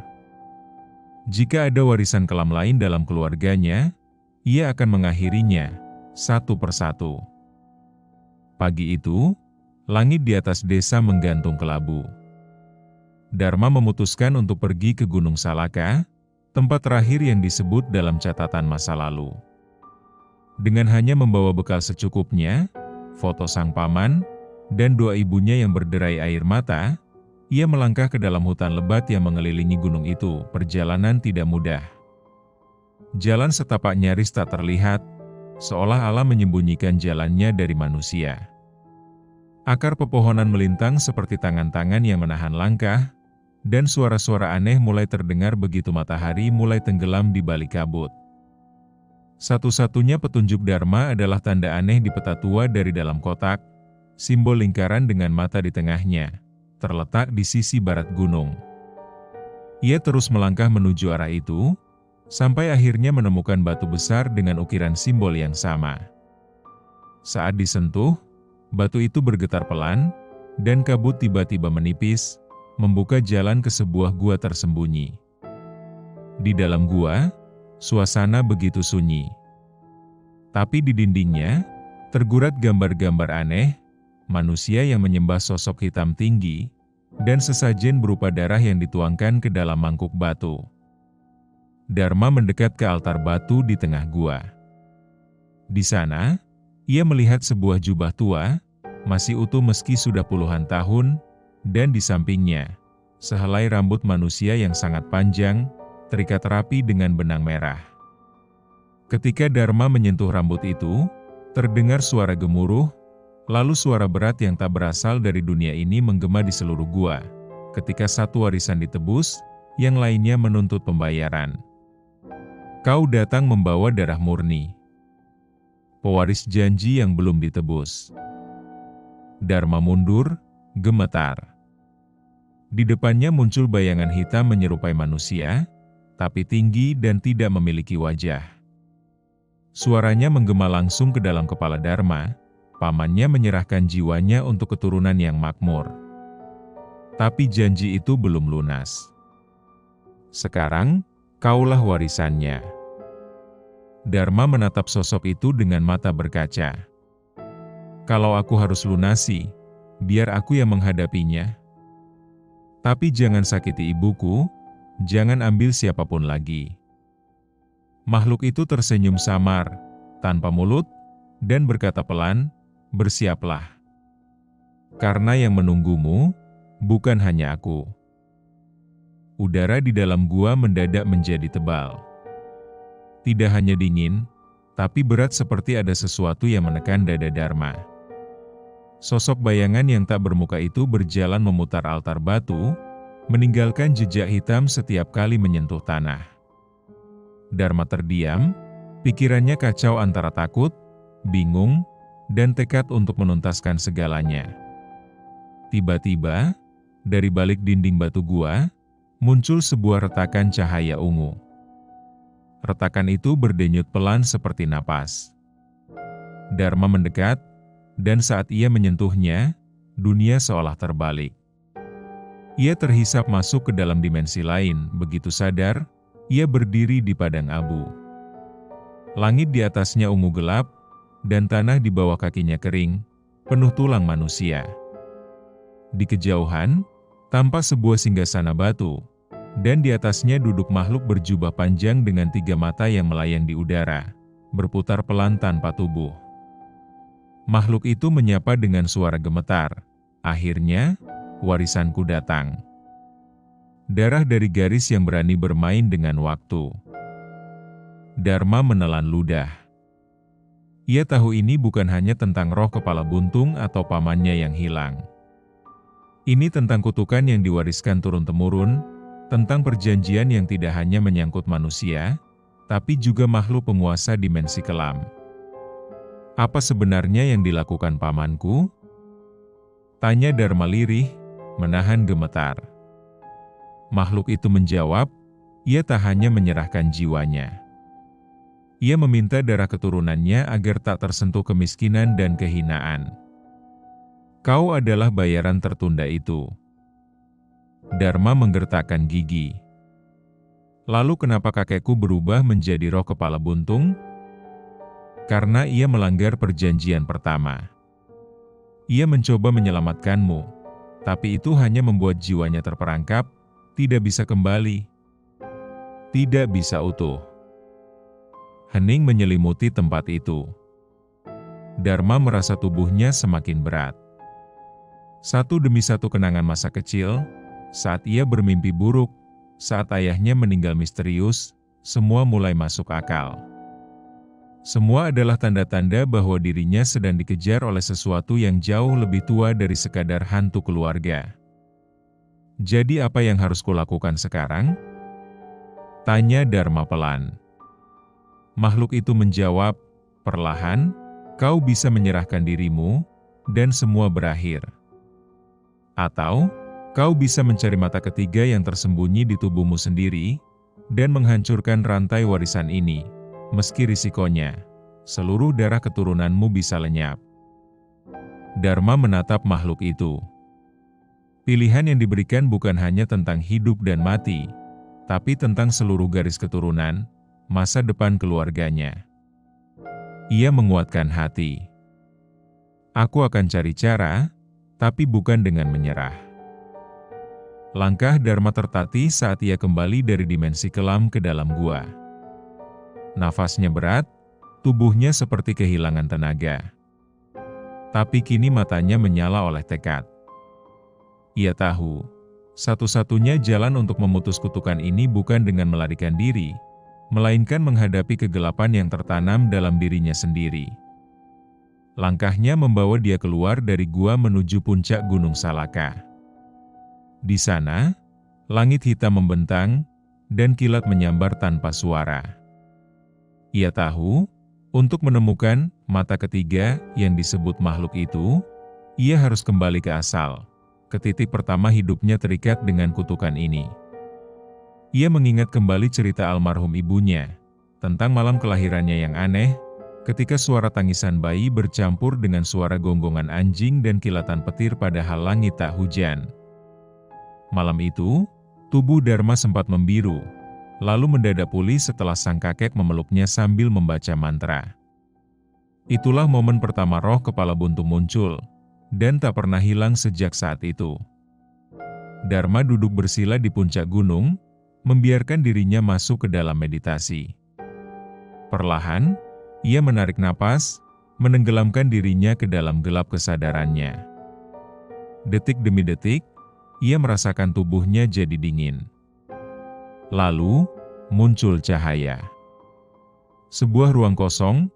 Jika ada warisan kelam lain dalam keluarganya, ia akan mengakhirinya, satu persatu. Pagi itu, langit di atas desa menggantung kelabu. Dharma memutuskan untuk pergi ke Gunung Salaka, tempat terakhir yang disebut dalam catatan masa lalu. Dengan hanya membawa bekal secukupnya, foto sang paman, dan doa ibunya yang berderai air mata, ia melangkah ke dalam hutan lebat yang mengelilingi gunung itu. Perjalanan tidak mudah. Jalan setapak nyaris tak terlihat, seolah Allah menyembunyikan jalannya dari manusia. Akar pepohonan melintang seperti tangan-tangan yang menahan langkah, dan suara-suara aneh mulai terdengar begitu matahari mulai tenggelam di balik kabut. Satu-satunya petunjuk Dharma adalah tanda aneh di peta tua dari dalam kotak, simbol lingkaran dengan mata di tengahnya, terletak di sisi barat gunung. Ia terus melangkah menuju arah itu, sampai akhirnya menemukan batu besar dengan ukiran simbol yang sama. Saat disentuh, batu itu bergetar pelan, dan kabut tiba-tiba menipis, membuka jalan ke sebuah gua tersembunyi. Di dalam gua, suasana begitu sunyi. Tapi di dindingnya, tergurat gambar-gambar aneh, manusia yang menyembah sosok hitam tinggi, dan sesajen berupa darah yang dituangkan ke dalam mangkuk batu. Dharma mendekat ke altar batu di tengah gua. Di sana, ia melihat sebuah jubah tua, masih utuh meski sudah puluhan tahun, dan di sampingnya, sehelai rambut manusia yang sangat panjang, terikat rapi dengan benang merah. Ketika Dharma menyentuh rambut itu, terdengar suara gemuruh, lalu suara berat yang tak berasal dari dunia ini menggema di seluruh gua. Ketika satu warisan ditebus, yang lainnya menuntut pembayaran. Kau datang membawa darah murni. Pewaris janji yang belum ditebus. Dharma mundur, gemetar. Di depannya muncul bayangan hitam menyerupai manusia, tapi tinggi dan tidak memiliki wajah. Suaranya menggema langsung ke dalam kepala Dharma, pamannya menyerahkan jiwanya untuk keturunan yang makmur. Tapi janji itu belum lunas. Sekarang, kaulah warisannya. Dharma menatap sosok itu dengan mata berkaca. Kalau aku harus lunasi, biar aku yang menghadapinya. Tapi jangan sakiti ibuku, jangan ambil siapapun lagi. Makhluk itu tersenyum samar, tanpa mulut, dan berkata pelan, "Bersiaplah. Karena yang menunggumu, bukan hanya aku." Udara di dalam gua mendadak menjadi tebal. Tidak hanya dingin, tapi berat seperti ada sesuatu yang menekan dada Dharma. Sosok bayangan yang tak bermuka itu berjalan memutar altar batu, meninggalkan jejak hitam setiap kali menyentuh tanah. Dharma terdiam, pikirannya kacau antara takut, bingung, dan tekad untuk menuntaskan segalanya. Tiba-tiba, dari balik dinding batu gua, muncul sebuah retakan cahaya ungu. Retakan itu berdenyut pelan seperti napas. Dharma mendekat, dan saat ia menyentuhnya, dunia seolah terbalik. Ia terhisap masuk ke dalam dimensi lain. Begitu sadar, ia berdiri di padang abu. Langit di atasnya ungu gelap, dan tanah di bawah kakinya kering, penuh tulang manusia. Di kejauhan, tampak sebuah singgasana batu, dan di atasnya duduk makhluk berjubah panjang dengan 3 mata yang melayang di udara, berputar pelan tanpa tubuh. Makhluk itu menyapa dengan suara gemetar, "Akhirnya, warisanku datang." Darah dari garis yang berani bermain dengan waktu. Dharma menelan ludah. Ia tahu ini bukan hanya tentang roh kepala buntung atau pamannya yang hilang. Ini tentang kutukan yang diwariskan turun-temurun, tentang perjanjian yang tidak hanya menyangkut manusia, tapi juga makhluk penguasa dimensi kelam. "Apa sebenarnya yang dilakukan pamanku?" tanya Dharma lirih, menahan gemetar. Makhluk itu menjawab, ia tak hanya menyerahkan jiwanya. Ia meminta darah keturunannya agar tak tersentuh kemiskinan dan kehinaan. "Kau adalah bayaran tertunda itu." Dharma menggertakkan gigi. "Lalu kenapa kakekku berubah menjadi roh kepala buntung?" "Karena ia melanggar perjanjian pertama. Ia mencoba menyelamatkanmu, tapi itu hanya membuat jiwanya terperangkap, tidak bisa kembali. Tidak bisa utuh." Hening menyelimuti tempat itu. Dharma merasa tubuhnya semakin berat. Satu demi satu kenangan masa kecil, saat ia bermimpi buruk, saat ayahnya meninggal misterius, semua mulai masuk akal. Semua adalah tanda-tanda bahwa dirinya sedang dikejar oleh sesuatu yang jauh lebih tua dari sekadar hantu keluarga. "Jadi apa yang harus kulakukan sekarang?" tanya Dharma pelan. Makhluk itu menjawab, "Perlahan, kau bisa menyerahkan dirimu, dan semua berakhir. Atau, kau bisa mencari mata ketiga yang tersembunyi di tubuhmu sendiri, dan menghancurkan rantai warisan ini. Meski risikonya, seluruh darah keturunanmu bisa lenyap." Dharma menatap makhluk itu. Pilihan yang diberikan bukan hanya tentang hidup dan mati, tapi tentang seluruh garis keturunan, masa depan keluarganya. Ia menguatkan hati. "Aku akan cari cara, tapi bukan dengan menyerah." Langkah Dharma tertatih saat ia kembali dari dimensi kelam ke dalam gua. Nafasnya berat, tubuhnya seperti kehilangan tenaga. Tapi kini matanya menyala oleh tekad. Ia tahu, satu-satunya jalan untuk memutus kutukan ini bukan dengan melarikan diri, melainkan menghadapi kegelapan yang tertanam dalam dirinya sendiri. Langkahnya membawa dia keluar dari gua menuju puncak Gunung Salaka. Di sana, langit hitam membentang, dan kilat menyambar tanpa suara. Ia tahu, untuk menemukan mata ketiga yang disebut makhluk itu, ia harus kembali ke asal, ke titik pertama hidupnya terikat dengan kutukan ini. Ia mengingat kembali cerita almarhum ibunya, tentang malam kelahirannya yang aneh, ketika suara tangisan bayi bercampur dengan suara gonggongan anjing dan kilatan petir padahal langit tak hujan. Malam itu, tubuh Dharma sempat membiru, lalu mendadak pulih setelah sang kakek memeluknya sambil membaca mantra. Itulah momen pertama roh kepala buntung muncul, dan tak pernah hilang sejak saat itu. Dharma duduk bersila di puncak gunung, membiarkan dirinya masuk ke dalam meditasi. Perlahan, Ia menarik napas, menenggelamkan dirinya ke dalam gelap kesadarannya. Detik demi detik, ia merasakan tubuhnya jadi dingin. Lalu, muncul cahaya. Sebuah ruang kosong,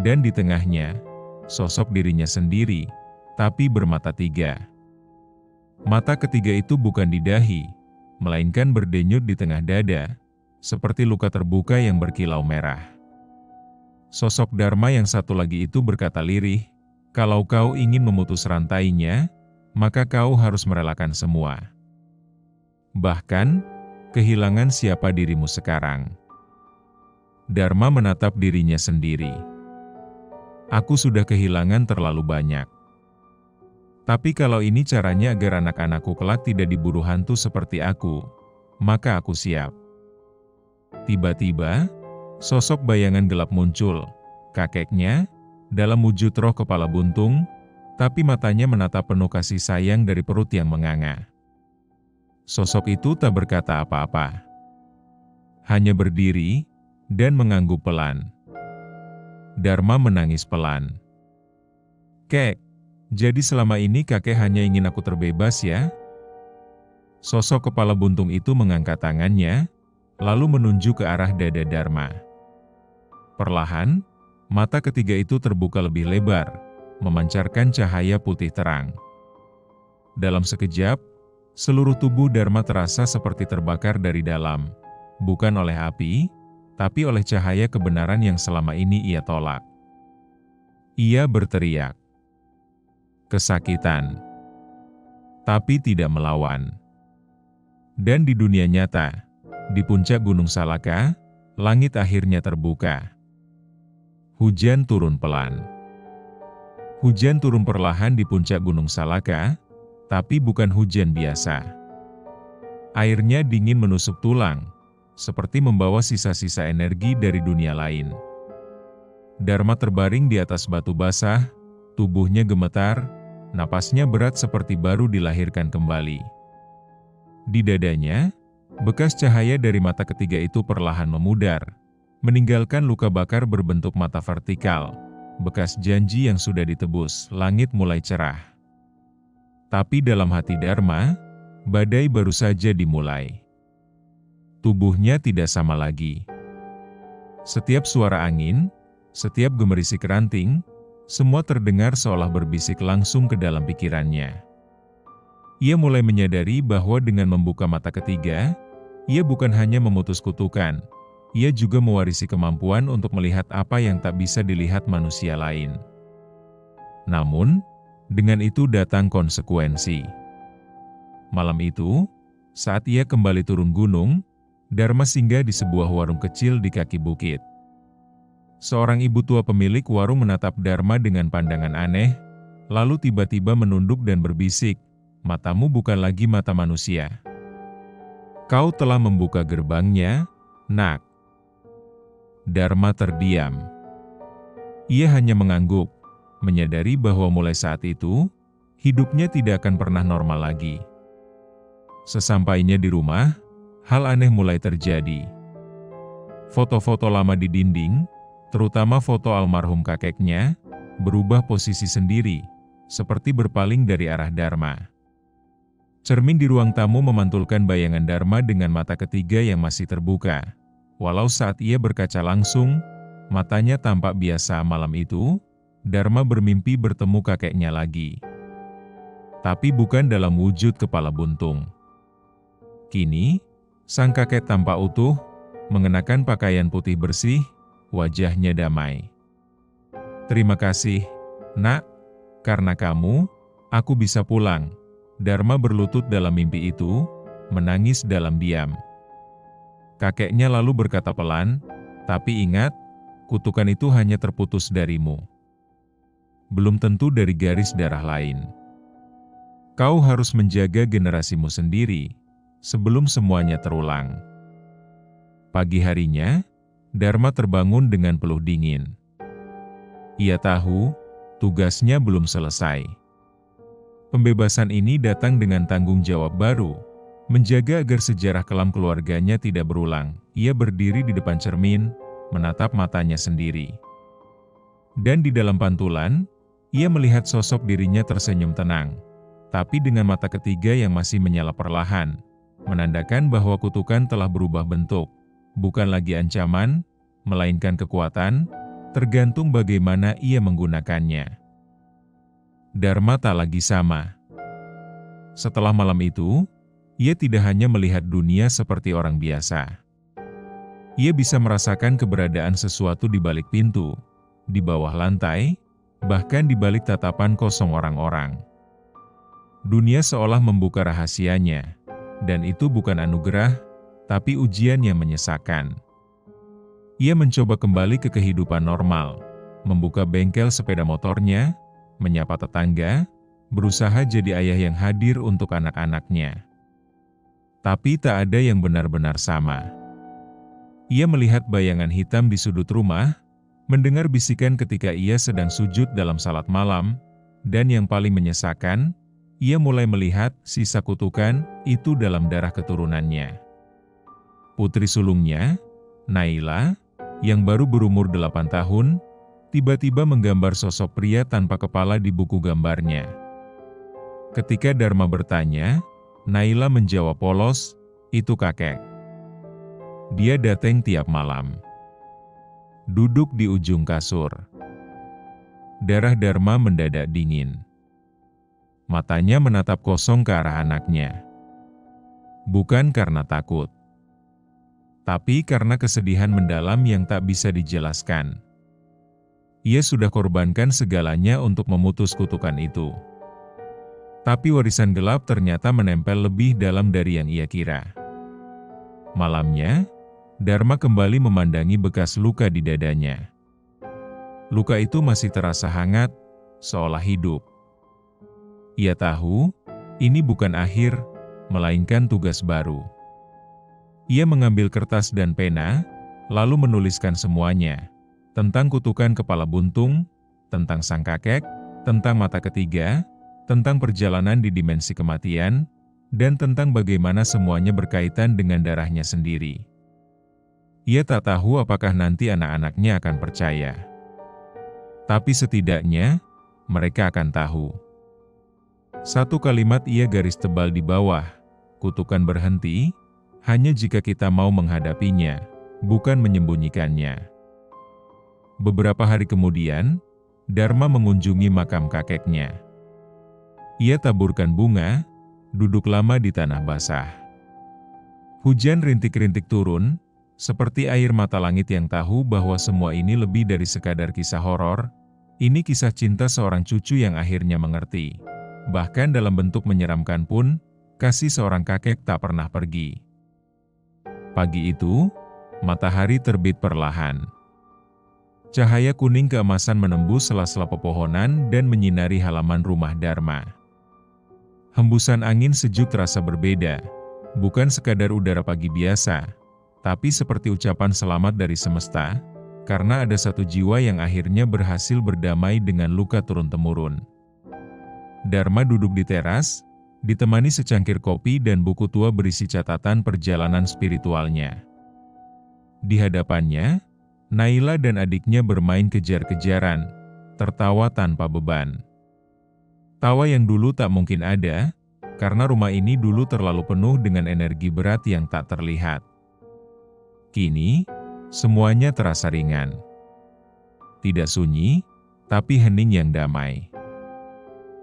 dan di tengahnya, sosok dirinya sendiri, tapi bermata tiga. Mata ketiga itu bukan di dahi, melainkan berdenyut di tengah dada, seperti luka terbuka yang berkilau merah. Sosok Dharma yang satu lagi itu berkata lirih, "Kalau kau ingin memutus rantainya, maka kau harus merelakan semua. Bahkan, kehilangan siapa dirimu sekarang." Dharma menatap dirinya sendiri. "Aku sudah kehilangan terlalu banyak. Tapi kalau ini caranya agar anak-anakku kelak tidak diburu hantu seperti aku, maka aku siap." Tiba-tiba, sosok bayangan gelap muncul, kakeknya, dalam wujud roh kepala buntung, tapi matanya menatap penuh kasih sayang dari perut yang menganga. Sosok itu tak berkata apa-apa. Hanya berdiri, dan mengangguk pelan. Dharma menangis pelan. "Kek, jadi selama ini kakek hanya ingin aku terbebas ya?" Sosok kepala buntung itu mengangkat tangannya, lalu menunjuk ke arah dada Dharma. Perlahan, mata ketiga itu terbuka lebih lebar, memancarkan cahaya putih terang. Dalam sekejap, seluruh tubuh Dharma terasa seperti terbakar dari dalam, bukan oleh api, tapi oleh cahaya kebenaran yang selama ini ia tolak. Ia berteriak. Kesakitan. Tapi tidak melawan. Dan di dunia nyata, di puncak Gunung Salaka, langit akhirnya terbuka. Hujan turun pelan. Hujan turun perlahan di puncak Gunung Salaka, tapi bukan hujan biasa. Airnya dingin menusuk tulang, seperti membawa sisa-sisa energi dari dunia lain. Dharma terbaring di atas batu basah, tubuhnya gemetar, napasnya berat seperti baru dilahirkan kembali. Di dadanya, bekas cahaya dari mata ketiga itu perlahan memudar, meninggalkan luka bakar berbentuk mata vertikal, bekas janji yang sudah ditebus. Langit mulai cerah. Tapi dalam hati Dharma, badai baru saja dimulai. Tubuhnya tidak sama lagi. Setiap suara angin, setiap gemerisik ranting, semua terdengar seolah berbisik langsung ke dalam pikirannya. Ia mulai menyadari bahwa dengan membuka mata ketiga, ia bukan hanya memutus kutukan, ia juga mewarisi kemampuan untuk melihat apa yang tak bisa dilihat manusia lain. Namun, dengan itu datang konsekuensi. Malam itu, saat ia kembali turun gunung, Dharma singgah di sebuah warung kecil di kaki bukit. Seorang ibu tua pemilik warung menatap Dharma dengan pandangan aneh, lalu tiba-tiba menunduk dan berbisik, "Matamu bukan lagi mata manusia. Kau telah membuka gerbangnya, Nak." Dharma terdiam. Ia hanya mengangguk, menyadari bahwa mulai saat itu, hidupnya tidak akan pernah normal lagi. Sesampainya di rumah, hal aneh mulai terjadi. Foto-foto lama di dinding, terutama foto almarhum kakeknya, berubah posisi sendiri, seperti berpaling dari arah Dharma. Cermin di ruang tamu memantulkan bayangan Dharma dengan mata ketiga yang masih terbuka. Walau saat ia berkaca langsung, matanya tampak biasa. Malam itu, Dharma bermimpi bertemu kakeknya lagi. Tapi bukan dalam wujud kepala buntung. Kini, sang kakek tampak utuh, mengenakan pakaian putih bersih, wajahnya damai. "Terima kasih, Nak, karena kamu, aku bisa pulang." Dharma berlutut dalam mimpi itu, menangis dalam diam. Kakeknya lalu berkata pelan, "Tapi ingat, kutukan itu hanya terputus darimu. Belum tentu dari garis darah lain. Kau harus menjaga generasimu sendiri, sebelum semuanya terulang." Pagi harinya, Dharma terbangun dengan peluh dingin. Ia tahu, tugasnya belum selesai. Pembebasan ini datang dengan tanggung jawab baru, menjaga agar sejarah kelam keluarganya tidak berulang. Ia berdiri di depan cermin, menatap matanya sendiri. Dan di dalam pantulan, ia melihat sosok dirinya tersenyum tenang, tapi dengan mata ketiga yang masih menyala perlahan, menandakan bahwa kutukan telah berubah bentuk, bukan lagi ancaman, melainkan kekuatan, tergantung bagaimana ia menggunakannya. Dharma tak lagi sama. Setelah malam itu, ia tidak hanya melihat dunia seperti orang biasa. Ia bisa merasakan keberadaan sesuatu di balik pintu, di bawah lantai, bahkan di balik tatapan kosong orang-orang. Dunia seolah membuka rahasianya, dan itu bukan anugerah, tapi ujian yang menyesakan. Ia mencoba kembali ke kehidupan normal, membuka bengkel sepeda motornya, menyapa tetangga, berusaha jadi ayah yang hadir untuk anak-anaknya. Tapi tak ada yang benar-benar sama. Ia melihat bayangan hitam di sudut rumah, mendengar bisikan ketika ia sedang sujud dalam salat malam, dan yang paling menyesakan, ia mulai melihat sisa kutukan itu dalam darah keturunannya. Putri sulungnya, Naila, yang baru berumur 8 tahun, tiba-tiba menggambar sosok pria tanpa kepala di buku gambarnya. Ketika Dharma bertanya, Naila menjawab polos, "Itu kakek. Dia datang tiap malam. Duduk di ujung kasur." Darah Dharma mendadak dingin. Matanya menatap kosong ke arah anaknya. Bukan karena takut, tapi karena kesedihan mendalam yang tak bisa dijelaskan. Ia sudah korbankan segalanya untuk memutus kutukan itu. Tapi warisan gelap ternyata menempel lebih dalam dari yang ia kira. Malamnya, Dharma kembali memandangi bekas luka di dadanya. Luka itu masih terasa hangat, seolah hidup. Ia tahu, ini bukan akhir, melainkan tugas baru. Ia mengambil kertas dan pena, lalu menuliskan semuanya, tentang kutukan kepala buntung, tentang sang kakek, tentang mata ketiga, tentang perjalanan di dimensi kematian, dan tentang bagaimana semuanya berkaitan dengan darahnya sendiri. Ia tak tahu apakah nanti anak-anaknya akan percaya. Tapi setidaknya, mereka akan tahu. Satu kalimat ia garis tebal di bawah, kutukan berhenti, hanya jika kita mau menghadapinya, bukan menyembunyikannya. Beberapa hari kemudian, Dharma mengunjungi makam kakeknya. Ia taburkan bunga, duduk lama di tanah basah. Hujan rintik-rintik turun, seperti air mata langit yang tahu bahwa semua ini lebih dari sekadar kisah horor. Ini kisah cinta seorang cucu yang akhirnya mengerti. Bahkan dalam bentuk menyeramkan pun, kasih seorang kakek tak pernah pergi. Pagi itu, matahari terbit perlahan. Cahaya kuning keemasan menembus sela-sela pepohonan dan menyinari halaman rumah Dharma. Hembusan angin sejuk terasa berbeda, bukan sekadar udara pagi biasa, tapi seperti ucapan selamat dari semesta, karena ada satu jiwa yang akhirnya berhasil berdamai dengan luka turun-temurun. Dharma duduk di teras, ditemani secangkir kopi dan buku tua berisi catatan perjalanan spiritualnya. Di hadapannya, Naila dan adiknya bermain kejar-kejaran, tertawa tanpa beban. Tawa yang dulu tak mungkin ada, karena rumah ini dulu terlalu penuh dengan energi berat yang tak terlihat. Kini, semuanya terasa ringan. Tidak sunyi, tapi hening yang damai.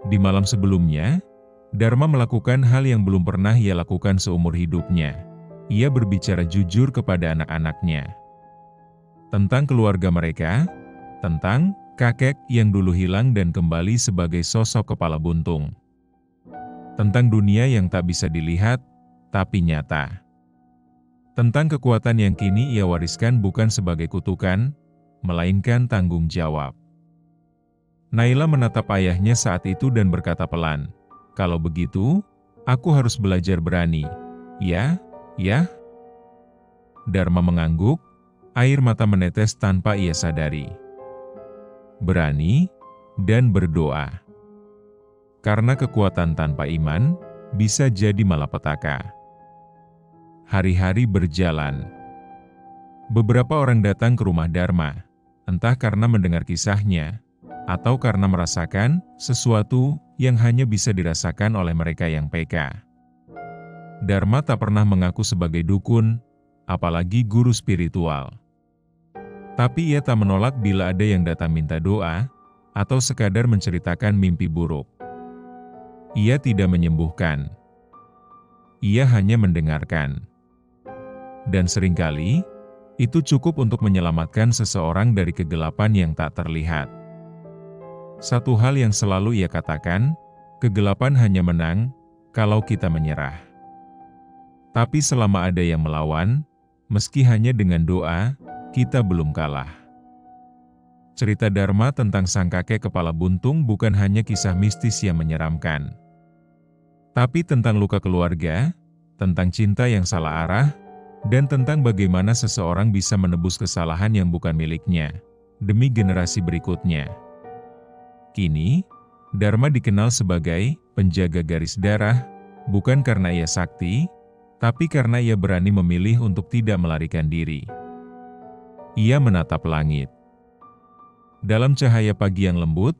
Di malam sebelumnya, Dharma melakukan hal yang belum pernah ia lakukan seumur hidupnya. Ia berbicara jujur kepada anak-anaknya. Tentang keluarga mereka, tentang kakek yang dulu hilang dan kembali sebagai sosok kepala buntung. Tentang dunia yang tak bisa dilihat, tapi nyata. Tentang kekuatan yang kini ia wariskan bukan sebagai kutukan, melainkan tanggung jawab. Naila menatap ayahnya saat itu dan berkata pelan, "Kalau begitu, aku harus belajar berani. Ya, ya?" Dharma mengangguk, air mata menetes tanpa ia sadari. Berani, dan berdoa. Karena kekuatan tanpa iman, bisa jadi malapetaka. Hari-hari berjalan. Beberapa orang datang ke rumah Dharma, entah karena mendengar kisahnya, atau karena merasakan sesuatu yang hanya bisa dirasakan oleh mereka yang peka. Dharma tak pernah mengaku sebagai dukun, apalagi guru spiritual. Tapi ia tak menolak bila ada yang datang minta doa, atau sekadar menceritakan mimpi buruk. Ia tidak menyembuhkan. Ia hanya mendengarkan. Dan seringkali, itu cukup untuk menyelamatkan seseorang dari kegelapan yang tak terlihat. Satu hal yang selalu ia katakan, kegelapan hanya menang kalau kita menyerah. Tapi selama ada yang melawan, meski hanya dengan doa, kita belum kalah. Cerita Dharma tentang sang kakek kepala buntung bukan hanya kisah mistis yang menyeramkan, tapi tentang luka keluarga, tentang cinta yang salah arah, dan tentang bagaimana seseorang bisa menebus kesalahan yang bukan miliknya, demi generasi berikutnya. Kini, Dharma dikenal sebagai penjaga garis darah, bukan karena ia sakti, tapi karena ia berani memilih untuk tidak melarikan diri. Ia menatap langit. Dalam cahaya pagi yang lembut,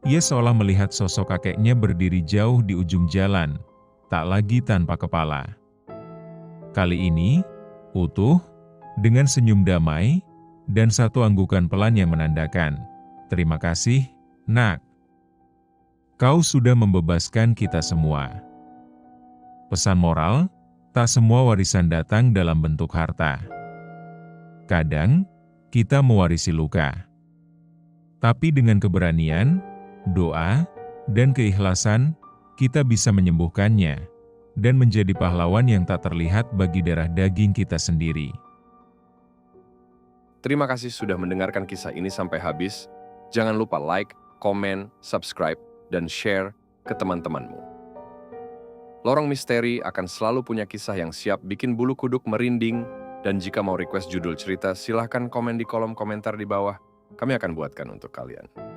ia seolah melihat sosok kakeknya berdiri jauh di ujung jalan, tak lagi tanpa kepala. Kali ini, utuh, dengan senyum damai, dan satu anggukan pelan yang menandakan, "Terima kasih, Nak. Kau sudah membebaskan kita semua." Pesan moral, tak semua warisan datang dalam bentuk harta. Kadang, kita mewarisi luka. Tapi dengan keberanian, doa, dan keikhlasan, kita bisa menyembuhkannya, dan menjadi pahlawan yang tak terlihat bagi darah daging kita sendiri. Terima kasih sudah mendengarkan kisah ini sampai habis. Jangan lupa like, komen, subscribe, dan share ke teman-temanmu. Lorong Misteri akan selalu punya kisah yang siap bikin bulu kuduk merinding, dan jika mau request judul cerita, silahkan komen di kolom komentar di bawah. Kami akan buatkan untuk kalian.